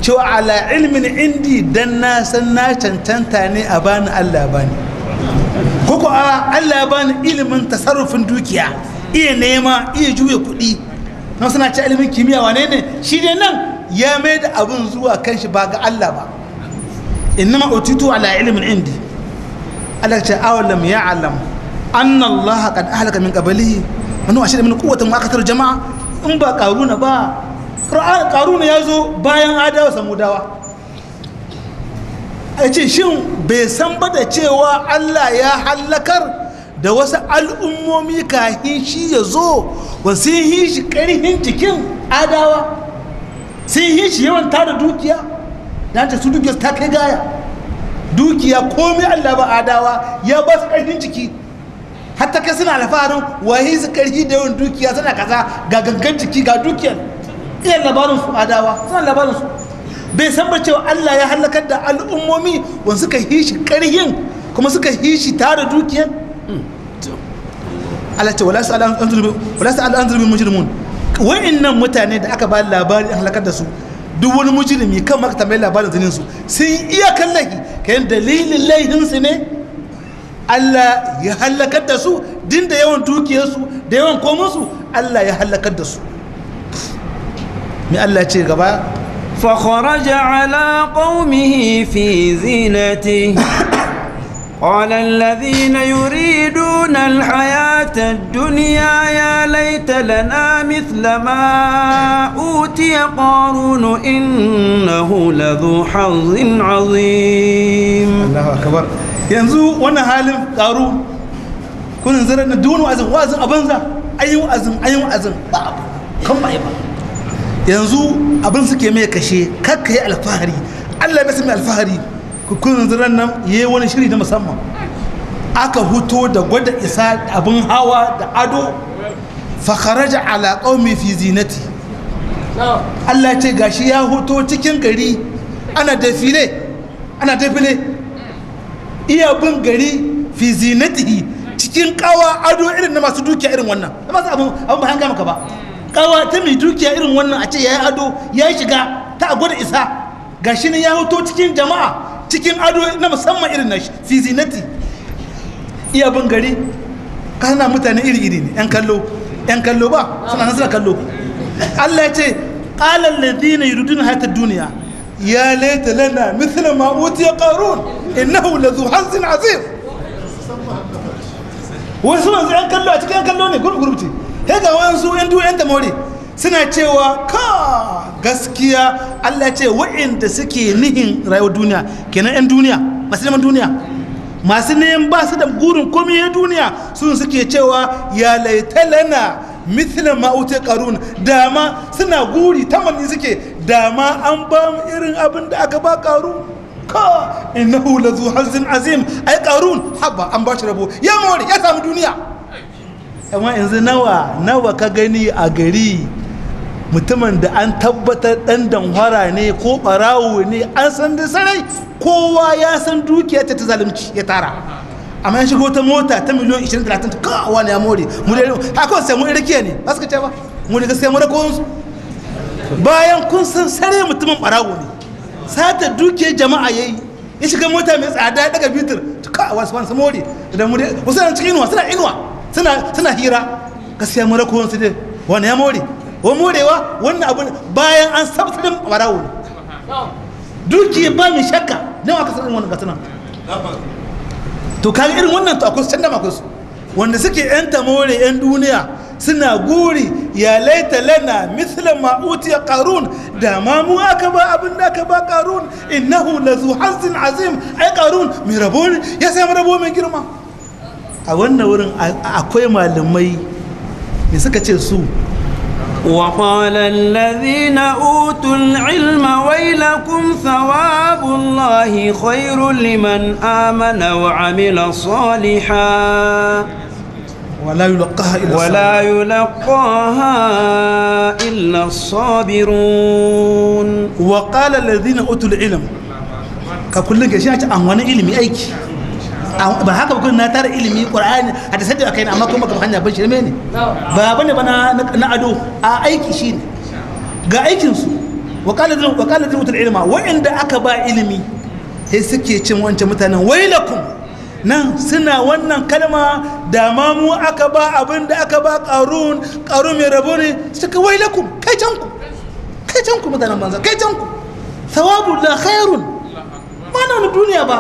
cewa ala ilmin indi dan na san na cancanta ne a bani Allah bani koko Allah bani ilimin tasarrufin dukiya iya nema iya juya kuɗi na suna ci ilimin kimiyya wane ne shi dai nan ya mai da abun zuwa kan shi ba ga Allah ba إنما أوتيته على علم عندي ألا أولم يعلم أن الله قد أهلك من قبله من هو أشد من قوة وأكثر جماعة إن با قارون با قارون يزو باين عدا وسموداوا أجي شن بيسان بدا cewa Allah ya halakar da wasu al'ummomi kahin shi ya zo wa sun yi shi ƙarfin jikin adawa sun yi shi yawan tara dukiya da ta su dukiya ta kai gaya dukiya komai Allah ba adawa ya ba su ƙarfin jiki hatta kai suna alfaharin wahi su ƙarfi da yawan dukiya suna kaza ga gangan jiki ga dukiyar iya labarin su adawa suna labarin su bai san ba cewa Allah ya halakar da al'ummomi wanda suka yi shi ƙarfin kuma suka yi shi tare dukiyar Allah ce wala sa'al an zulmi mujrimun wa'annan mutane da aka ba labari an halakar da su duk wani mujrimi kan maka tambayi labarin zinin su sun iya kallahi kayan dalilin laihin su ne Allah ya halakar da su din da yawan dukiyar su da yawan komin su Allah ya halakar da su mai Allah ce gaba
فخرج على قومه في زينته قال الذين يريدون الحياة الدنيا يا ليت لنا مثل ما أوتي قارون إنه لذو حظ عظيم.
الله أكبر. ينزو وانا حالم قارون كن زرنا دون وازن أبنزا أي وازن باب كم بايبا yanzu abin suke mai kashe kakka yi alfahari Allah bai sami alfahari kun ziran nan yayi wani shiri na musamman aka huto da gwada isa abin hawa da ado fa kharaja ala qaumi fi zinati Allah ce gashi ya huto cikin gari ana defile iya bin gari fi zinatihi cikin kawa ado irin na masu dukiya irin wannan masu abin ba hanga maka ba kawa ta mai dukiya irin wannan a ce ya yi ado ya shiga ta gwada isa gashi ne ya hoto cikin jama'a cikin ado na musamman irin na fi zinati iya bin gari kana mutane iri-iri ne yan kallo ba suna kallo Allah ya ce qala alladhina yuriduna hayata dunya ya laita lana mithla ma utiya qarun innahu ladhu hazzin azim wasu yanzu yan kallo a cikin yan kallo ne gurgurci ga wasu yan tamori suna cewa ka gaskiya Allah ce wa'inda suke nihin rayuwar duniya kenan yan duniya masu neman duniya masu neman ba su da gurin komai ya duniya sun suke cewa ya laita lana mithla ma uti qarun dama suna guri tamanni suke dama an ba mu irin abin da aka ba qarun ka innahu lazu hazzin azim ai qarun haba an ba shi rabo ya more ya samu duniya amma yanzu nawa ka gani a gari mutumin da an tabbatar dan danhwara ne ko barawo ne an san da sarai kowa ya san dukiya ta zalunci ya tara amma ya shigo ta mota ta miliyon 20-30 ka wani ya more mu da haka sai mu irkiya ne ba su ce ba mu da sai mu rako su bayan kun san sare mutumin barawo ne sata dukiyar jama'a yayi ya shiga mota mai tsada daga bitir ka wasu wani more da mu da wasu cikin inuwa suna hira gaskiya mara kowon su dai wani ya more wa morewa wannan abu bayan an sabtarin barawo ne duki ba mai shakka don aka sanin wannan gasunan to kaga irin wannan to akwai can da akwai su wanda suke yan tamore yan duniya suna guri ya laita lana mithla ma utiya qarun da ma mu aka ba abin da aka ba qarun innahu lazu hazzin azim ai qarun mai rabo ne ya sai rabo mai girma a wannan wurin akwai malamai da suka ce su
وقال الذين أوتوا العلم ويلكم ثواب الله خير لمن آمن وعمل صالحا
ولا يلقاها إلا الصابرون وقال الذين أوتوا العلم ككل جشاة أموان علمي أيكي ba haka ba na tara ilimi qur'ani a da sadda akai amma kuma ga hanya ban shirme ne ba bane bana na ado a aiki shine ga aikin su wa qala mutul ilma wa inda aka ba ilimi sai suke cin wancan mutanen wailakum nan suna wannan kalma da ma mu aka ba abin da aka ba qarun mai rabo ne suka wailakum kai canku mutanen banza kai canku thawabu la khairun mana duniya ba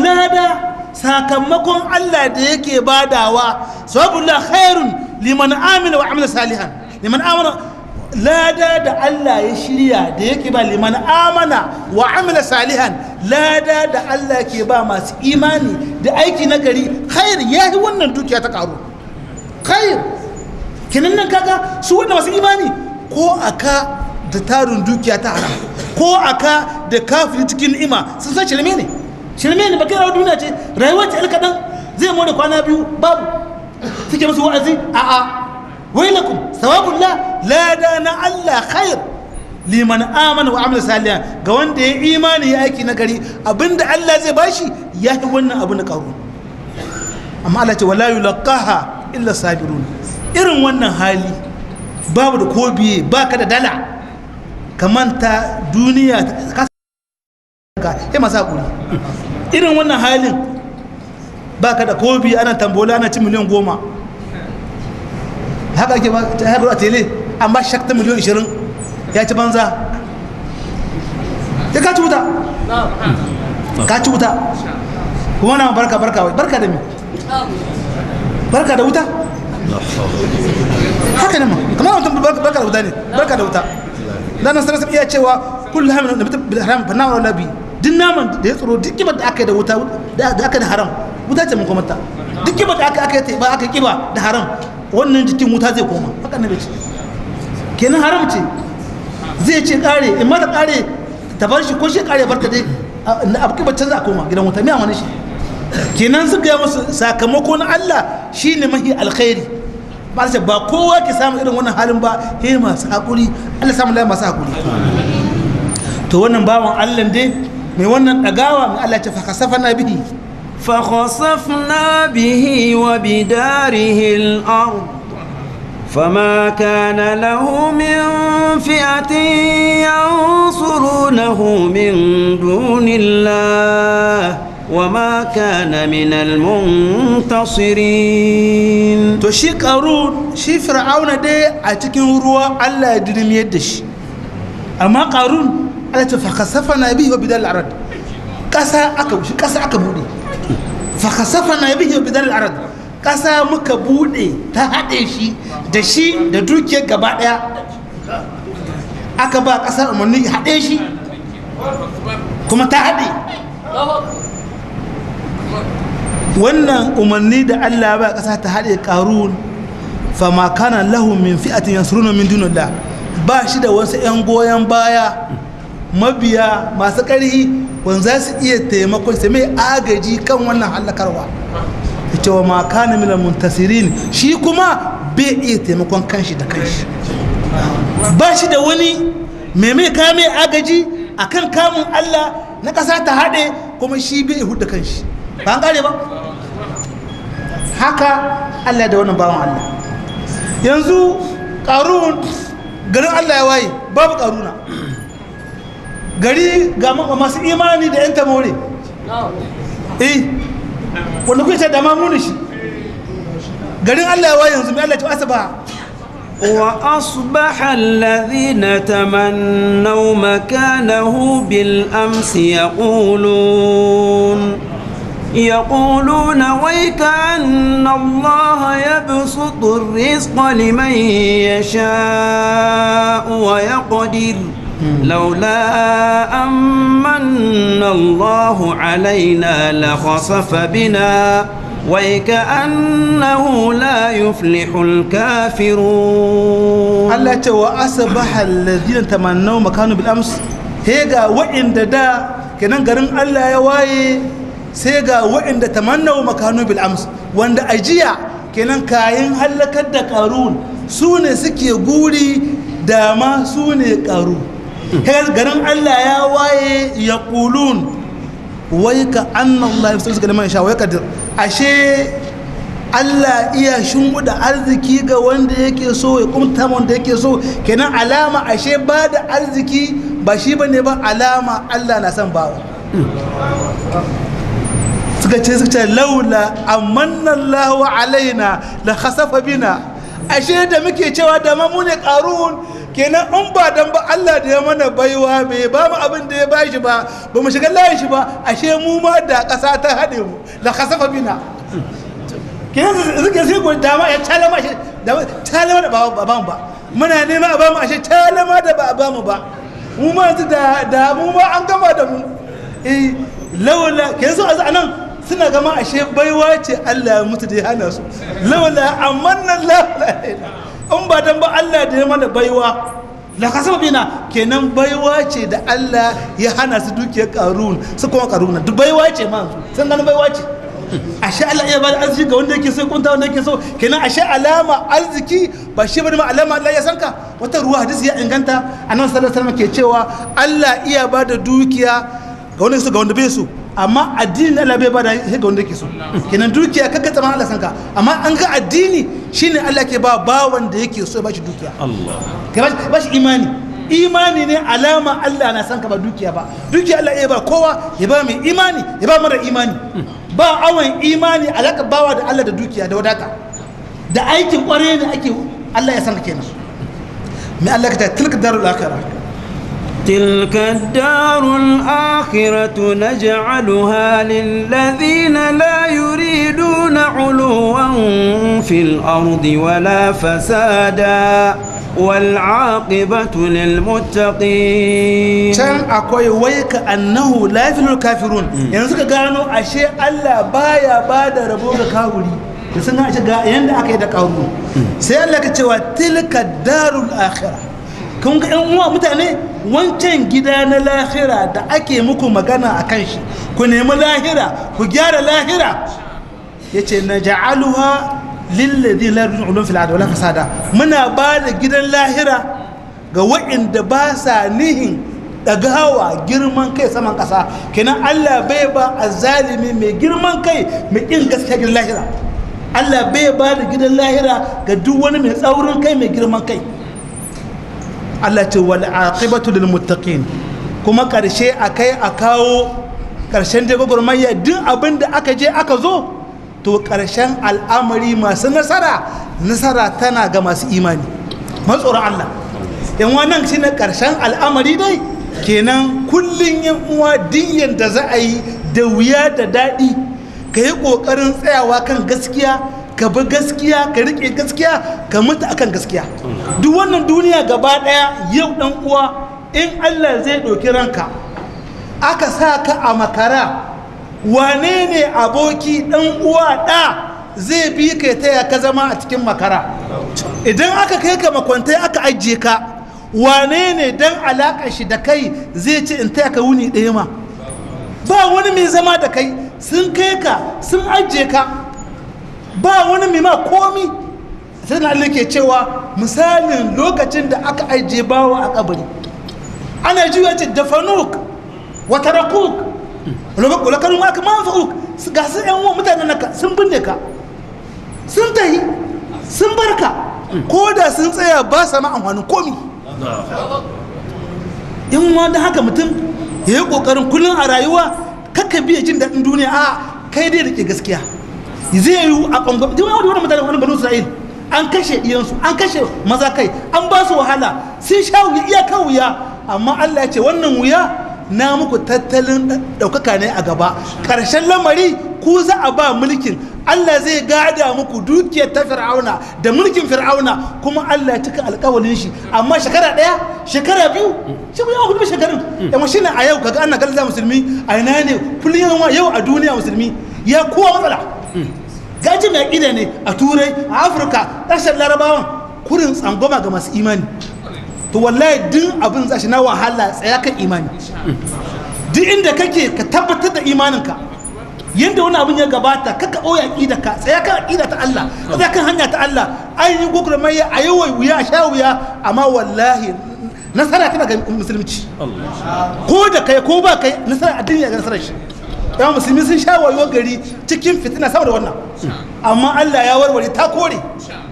lada sakamakon Allah da yake badawa sabullah khairun liman amila wa amila salihan liman amana lada da Allah ya shirya da yake ba liman amana wa amila salihan lada da Allah ke ba masu imani da aiki na gari khair yayi wannan dukiya ta karu khair kinan nan kaga su wanda masu imani ko aka da tarin dukiya ta haram ko aka da kafiri cikin ni'ima sun san shirme ne ba kai rawar duniya ce rayuwa ce alkaɗan zai more kwana biyu babu suke musu wa'azi a'a wailakum sawabullah lada na Allah khair liman amana wa amila salihan ga wanda ya imani ya aiki nagari abinda Allah zai bashi ya yi wannan abu na karu amma Allah ce wala yulqaha illa sabirun irin wannan hali babu da ko biye baka da dala kamanta duniya ya masu haƙuri irin wannan halin ba ka da kobi ana tambola ana ci miliyan 10 haka ake ba ta haɗu a tele amma shakta miliyan 20 ya ci banza ya ka ci wuta ka ci wuta kuma na barka da mi barka da wuta haka ne ma kamar mutum barka da wuta ne barka da wuta dan sai sai iya cewa kullu hamin bil haram fa na wala bi din naman da ya tsoro duk kibar da aka yi da wuta da aka da haram wuta ce mun kuma ta duk kibar da aka yi ba aka kiba da haram wannan jikin wuta zai koma haka ne bace kenan haram ce zai ce kare in ma ta kare ta bar shi ko shi kare barka dai abu kibar can za a koma gidan wuta me amana shi kenan suka yi musu sakamako na Allah shine mahi alkhairi ba kowa ke samu irin wannan halin ba he masu hakuri Allah samu lai masu hakuri to wannan bawan Allah dai mai wannan dagawa mai Allah ce fa khasafna bihi wa bidarihi al-ard فما كان له من فئة ينصرونه من دون الله وما كان من المنتصرين to shi qarun shi fir'auna dai a cikin ruwa Allah ya dirmiyar da shi amma qarun Allah ta fakhasafana bihi wa bidal arad kasa aka bude fakhasafana bihi wa bidal arad kasa muka bude ta hade shi da dukiyar gaba daya aka ba kasa umarni hade shi kuma ta hade wannan umarni da Allah ba kasa ta haɗe ƙarun fama kana lahu min fi'atin yansuruna min dunillah ba shi da wasu 'yan goyon baya mabiya masu ƙarfi wanda za su iya taimakon sai mai agaji kan wannan halakarwa ita wa ma kana minal muntasirin shi kuma bai iya taimakon kanshi da kanshi ba shi da wani mai kame agaji akan kamun Allah na ƙasa ta haɗe kuma shi bai hudu kanshi ba an ƙare ba haka Allah da wannan bawan Allah yanzu ƙarun garin Allah ya waye babu ƙaruna gari ga masu imani da 'yan tamore wanda kuwa ce da mamuni shi garin Allah ya waye yanzu mai Allah ce asaba
وأصبح الذين تمنوا مكانه بالأمس يقولون ويك أن الله يبسط الرزق لمن يشاء ويقدر لولا أمن الله علينا لخسف بنا ويكأنه لا يفلح الكافرون
الله تعالى أصبح الذين تمنوا مكانه بالأمس هيغا وإن دا كنان غرن الله يواي سيغا وإن دا تمنوا مكانه بالأمس وإن دا أجيا كنان كاين هلكت دا قارون سوني سكي غوري داما سوني قارون هيغا غرن الله يواي يقولون wai ka annan Allah ya fuska da man sha wai kadir ashe Allah iya shunguda arziki ga wanda yake so ya kumta wanda yake so kenan alama ashe ba da arziki ba shi bane ba alama Allah na san bawa suka ce laula amanna Allah alaina la khasafa bina ashe da muke cewa da mu ne qarun kenan in ba dan ba Allah da ya mana baiwa bai ba mu abin da ya bashi ba ba mu shiga layin shi ba ashe mu ma da ƙasa ta haɗe mu la khasafa bina kenan zuke sai ko dama ya talama shi talama da ba mu ba muna nema a ba mu ashe talama da ba mu ba mu ma da mu ma an gama da mu lawala kenan su anan suna gama ashe baiwa ce Allah ya mutu da ya hana su lawala amanna Allah in ba dan ba Allah da ya mana baiwa la kasaba bina kenan baiwa ce da Allah ya hana su dukiyar qarun su kuma qaruna duk baiwa ce ma sun ganin baiwa ce ashe Allah ya bada arziki ga wanda yake so kunta wanda yake so kenan ashe alama arziki ba shi bane ma alama Allah ya sanka wata ruwa hadisi ya inganta annabi sallallahu alaihi wasallam ke cewa Allah iya bada dukiya ga wanda so ga wanda bai so amma addini Allah bai bada sai ga wanda yake so kenan dukiya kaga tsaman Allah sanka amma an ga addini shine Allah ke ba bawan da yake so ya bashi dukiya Allah ke bashi imani ne alama Allah na sanka ba dukiya ba dukiya Allah ya ba kowa ya ba mai imani ya ba mara imani ba awan imani alaka bawa da Allah da dukiya da wadata da aikin kware ne ake Allah ya sanka kenan mai Allah ka ta tilka darul akhirah
تلك الدار الآخرة نجعلها للذين لا يريدون علوا في الأرض ولا فسادا والعاقبة للمتقين
can akwai waika annahu la yafilul kafirun yanzu ka gano ashe Allah baya bada rabo ga kawuri da sun ga ga yanda aka yi da kawo sai Allah ka cewa tilka darul akhirah kun ga yan uwa mutane wancan gida na lahira da ake muku magana akan shi ku nemi lahira ku gyara lahira yace naj'aluha lilladhi la yurja'un fil ard wala fasada muna ba da gidan lahira ga waɗanda ba sa nihin dagawa girman kai saman ƙasa kenan Allah bai ba azzalimi mai girman kai mai kin gaskiya gidan lahira Allah bai ba da gidan lahira ga duk wani mai tsaurin kai mai girman kai Allah ce wal aqibatu lil muttaqin kuma karshe akai a kawo karshen da gurmayya duk abin da aka je aka zo to karshen al'amari masu nasara tana ga masu imani matsoron Allah yan wannan shine karshen al'amari dai kenan kullun yan uwa diyan da za a yi da wuya da dadi ka yi kokarin tsayawa kan gaskiya ka bi gaskiya ka rike gaskiya ka mutu akan gaskiya duk wannan duniya gaba daya yau dan uwa in Allah zai doki ranka aka sa ka a makara wane ne aboki dan uwa da zai bi kai taya ka zama a cikin makara idan aka kai ka makwantai aka ajiye ka wane ne dan alakar shi da kai zai ce in taya ka wuni ɗaya ma ba wani mai zama da kai sun kai ka sun ajiye ka ba wani mai ma komi sai na Allah ke cewa misalin lokacin da aka ajiye bawa a kabari ana juya ce dafanuk wa tarakuk walakarun ma kama fa'uk ga su yan uwan mutanen naka sun binne ka sun tahi sun barka ko da sun tsaya ba sa ma amfanin komi in wanda haka mutum ya yi kokarin kullum a rayuwa kakka biya jin daɗin duniya a kai dai da ke gaskiya zai yi a ɓangaren duk wani mutane wani banu isra'il an kashe iyansu an kashe maza kai an ba su wahala sun sha wuya iyakar wuya amma Allah ya ce wannan wuya na muku tattalin ɗaukaka ne a gaba ƙarshen lamari ku za a ba mulkin Allah zai gada muku dukiyar ta fir'auna da mulkin fir'auna kuma Allah ya cika alƙawalin shi amma shekara ɗaya shekara biyu shi ku yawa kuma shekarun yamma shi ne a yau kaga ana galza musulmi a ina ne kullum yau a duniya musulmi ya kowa matsala gaji mai ƙida ne a turai a afirka ƙasar larabawan kurin tsangwama ga masu imani to wallahi duk abin zashi na wahala tsaya kan imani duk inda kake ka tabbatar da imaninka yadda wani abin ya gabata kaka ɓoye aƙida ka tsaya kan aƙida ta Allah tsaya kan hanya ta Allah an yi gwagwarmaya a yi wuya a sha wuya amma wallahi nasara tana ga musulunci ko da kai ko ba kai nasara addini ya ga nasarar shi yawan musulmi sun sha wayo gari cikin fitina saboda wannan amma Allah ya warware ta kore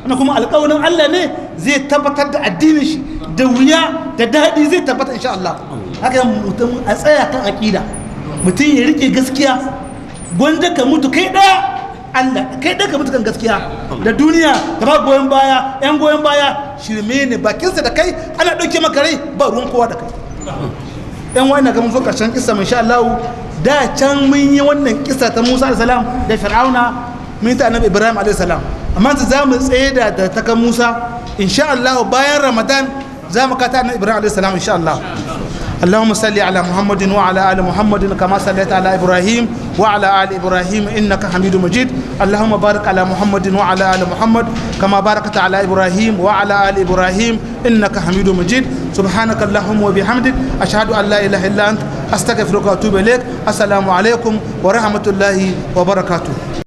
wannan kuma alƙawarin Allah ne zai tabbatar da addinin shi da wuya da daɗi zai tabbata insha Allah haka mutum a tsaya kan aƙida mutum ya rike gaskiya gwanda ka mutu kai ɗaya Allah kai ɗaya ka mutu kan gaskiya da duniya da ba goyon baya yan goyon baya shirme ne bakinsa da kai ana ɗauke maka rai ba ruwan kowa da kai yan wani ga mun zo ƙarshen kisa insha Allah da can mun yi wannan kisa ta Musa alayhi salam da Fir'auna mun ta annabi Ibrahim alayhi salam amma za mu tsaye da ta kan Musa insha Allah bayan Ramadan za mu kata annabi Ibrahim alayhi salam insha Allah اللهم صل على محمد وعلى آل محمد كما صليت على إبراهيم وعلى آل إبراهيم إنك حميد مجيد اللهم بارك على محمد وعلى آل محمد كما باركت على إبراهيم وعلى آل إبراهيم إنك حميد مجيد سبحانك اللهم وبحمدك أشهد أن لا إله إلا أنت أستغفرك وأتوب إليك السلام عليكم ورحمة الله وبركاته